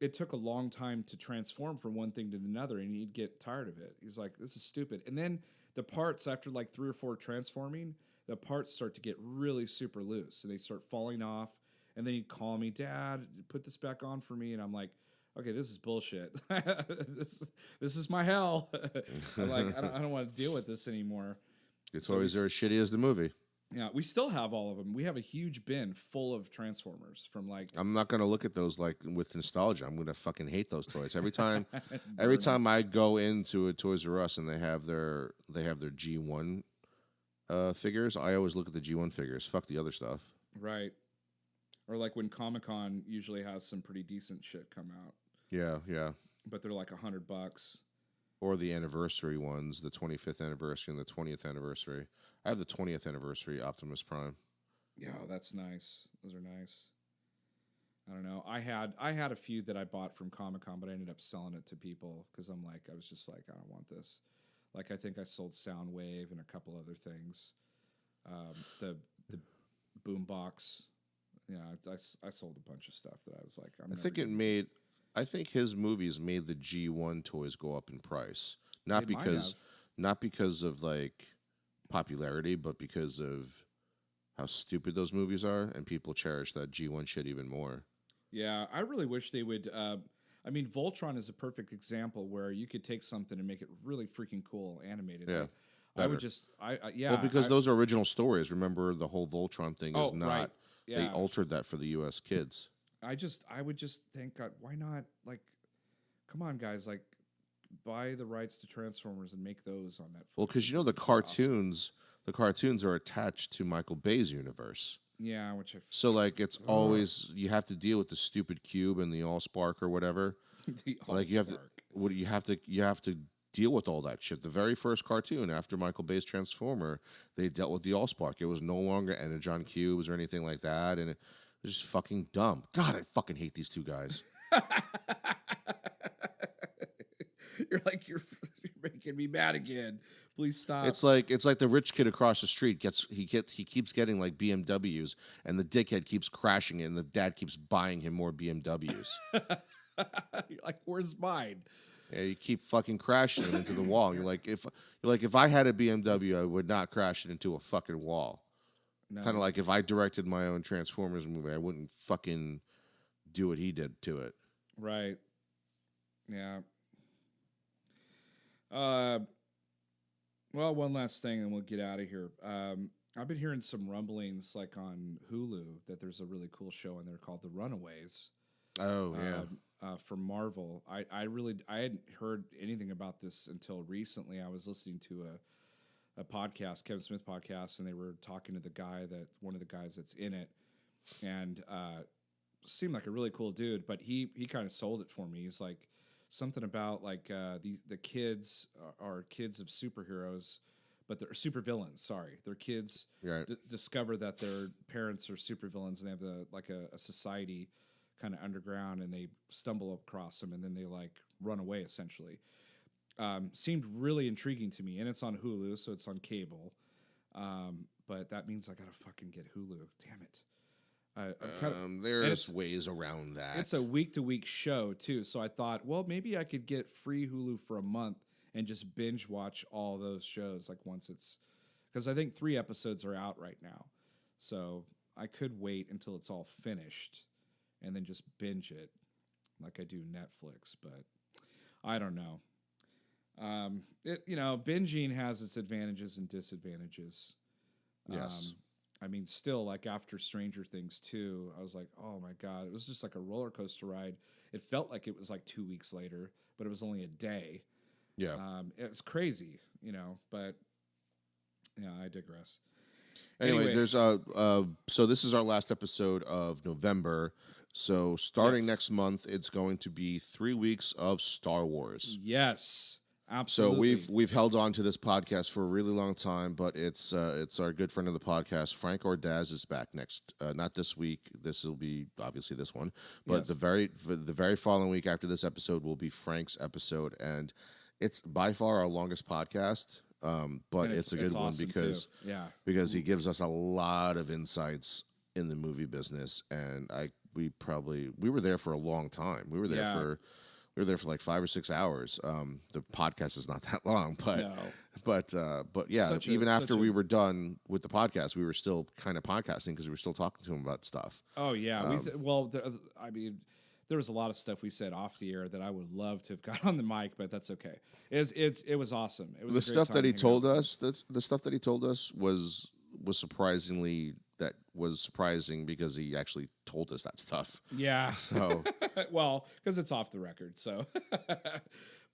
it took a long time to transform from one thing to another, and he'd get tired of it. He's like, this is stupid. And then the parts after like 3 or 4 transforming, the parts start to get really super loose, and they start falling off. And then he'd call me, Dad, put this back on for me, and I'm like, okay, this is bullshit. this is my hell. I'm like, I don't want to deal with this anymore. It's So always we as shitty as the movie. Yeah, we still have all of them. We have a huge bin full of Transformers from like. I'm not gonna look at those like with nostalgia. I'm gonna fucking hate those toys every time. burn Every 'em. time I go into a Toys R Us and they have their G1 figures, I always look at the G1 figures. Fuck the other stuff. Right. Or like when Comic-Con usually has some pretty decent shit come out, Yeah, yeah. but they're like $100. Or the anniversary ones, the 25th anniversary and the 20th anniversary. I have the 20th anniversary Optimus Prime. Yeah, that's nice. Those are nice. I don't know. I had a few that I bought from Comic-Con, but I ended up selling it to people because I was just like, I don't want this. Like I think I sold Soundwave and a couple other things. The boombox. Yeah, I sold a bunch of stuff that I was like, I'm I never think it doing this. made. I think his movies made the G1 toys go up in price, not They might because of like popularity, but because of how stupid those movies are, and people cherish that G1 shit even more. Yeah, I really wish they would. I mean, Voltron is a perfect example where you could take something and make it really freaking cool animated. Yeah, I would better. just, yeah. Well, because those are original stories. Remember, the whole Voltron thing is Oh, not. right. They Yeah. altered that for the U.S. kids. I would just think, God, why not? Like, come on, guys, like, buy the rights to Transformers and make those on Netflix. Well, because you know the It'd be awesome. cartoons are attached to Michael Bay's universe. Yeah, which I So like it's always you have to deal with the stupid cube and the Allspark or whatever. the Like you have to Allspark. what you have to deal with all that shit. The very first cartoon after Michael Bay's Transformer, they dealt with the Allspark. It was no longer Energon cubes or anything like that, and it was just fucking dumb. God, I fucking hate these two guys. You're like you're making me mad again. Please stop. It's like the rich kid across the street he keeps getting like BMWs, and the dickhead keeps crashing it, and the dad keeps buying him more BMWs. You're like, where's mine? Yeah, you keep fucking crashing it into the wall. You're like if I had a BMW, I would not crash it into a fucking wall. No, Kind of like if I directed my own Transformers movie, I wouldn't fucking do what he did to it. right. Yeah. Uh, well, one last thing, and we'll get out of here. I've been hearing some rumblings, like on Hulu, that there's a really cool show in there called The Runaways. Oh yeah, From Marvel. I hadn't heard anything about this until recently. I was listening to a podcast, Kevin Smith podcast, and they were talking to one of the guys that's in it, and seemed like a really cool dude. But he kind of sold it for me. He's like something about like the kids are kids of superheroes, but they're supervillains. Sorry, their kids right. discover that their parents are supervillains, and they have a society kind of underground, and they stumble across them, and then they like run away essentially. Seemed really intriguing to me, and it's on Hulu, so it's on cable. But that means I gotta fucking get Hulu. Damn it! There's ways around that. It's a week-to-week show too, so I thought, well, maybe I could get free Hulu for a month and just binge watch all those shows like once it's, because I think 3 episodes are out right now, so I could wait until it's all finished and then just binge it like I do Netflix, but I don't know. Binging has its advantages and disadvantages. Yes. I mean, still, like after Stranger Things 2, I was like, oh my God, it was just like a roller coaster ride. It felt like it was like 2 weeks later, but it was only a day. Yeah. It's crazy, but yeah, I digress. Anyway, there's so this is our last episode of November. So starting Yes. next month, it's going to be 3 weeks of Star Wars. Yes, So absolutely. we've held on to this podcast for a really long time, but it's our good friend of the podcast, Frank Ordaz, is back next. Not this week. This will be obviously this one, but Yes. the very following week after this episode will be Frank's episode, and it's by far our longest podcast. But And it's a good it's one awesome, because too. Yeah. because he gives us a lot of insights in the movie business, and we were there for a long time. We were there Yeah. for like 5 or 6 hours. The podcast is not that long, but No. but yeah, Such a- even after such a- we were done with the podcast, we were still kind of podcasting because we were still talking to him about stuff. Oh yeah. I mean, there was a lot of stuff we said off the air that I would love to have got on the mic, but that's okay. It was awesome. It was The a great stuff time that he hanging told out. us, the stuff that he told us was surprising because he actually told us that stuff. Yeah. So, Well, because it's off the record. So.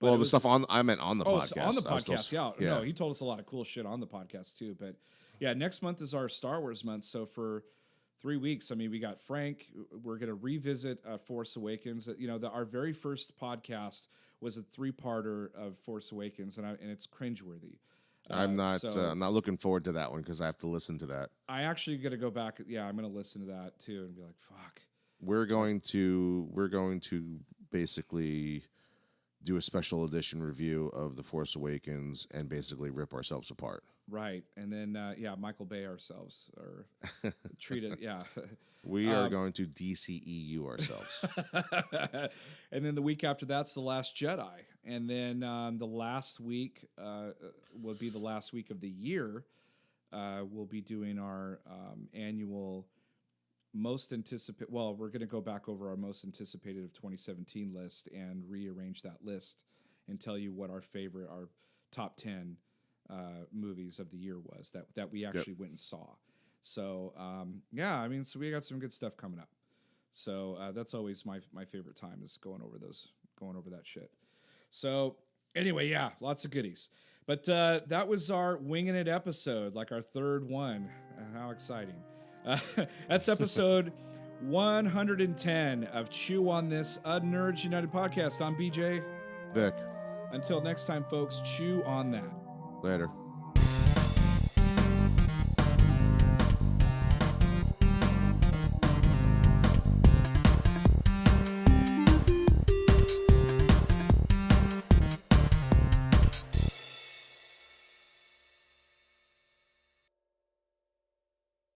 But well, it the was- stuff I meant on the Oh, podcast. so on the I was still- podcast, yeah. No, he told us a lot of cool shit on the podcast too. But yeah, next month is our Star Wars month. So for 3 weeks, I mean, we got Frank. We're going to revisit Force Awakens. Our very first podcast was a 3-parter of Force Awakens, and it's cringeworthy. I'm not so- I'm not looking forward to that one because I have to listen to that. I actually going to go back. Yeah, I'm going to listen to that too and be like, fuck. We're going to basically do a special edition review of The Force Awakens and basically rip ourselves apart. Right. And then, Michael Bay ourselves or treat it. Yeah. We are going to DCEU ourselves. And then the week after that's The Last Jedi. And then the last week will be the last week of the year. We'll be doing our annual most anticipated. Well, we're going to go back over our most anticipated of 2017 list and rearrange that list and tell you what our top 10 movies of the year was that we actually went and saw. So so we got some good stuff coming up. So that's always my favorite time is going over that shit. So anyway, yeah, lots of goodies. But that was our Winging It episode, like our 3rd one. How exciting. That's episode 110 of Chew on This, a Nerds United podcast. I'm BJ. Vic. Until next time, folks, chew on that. Later.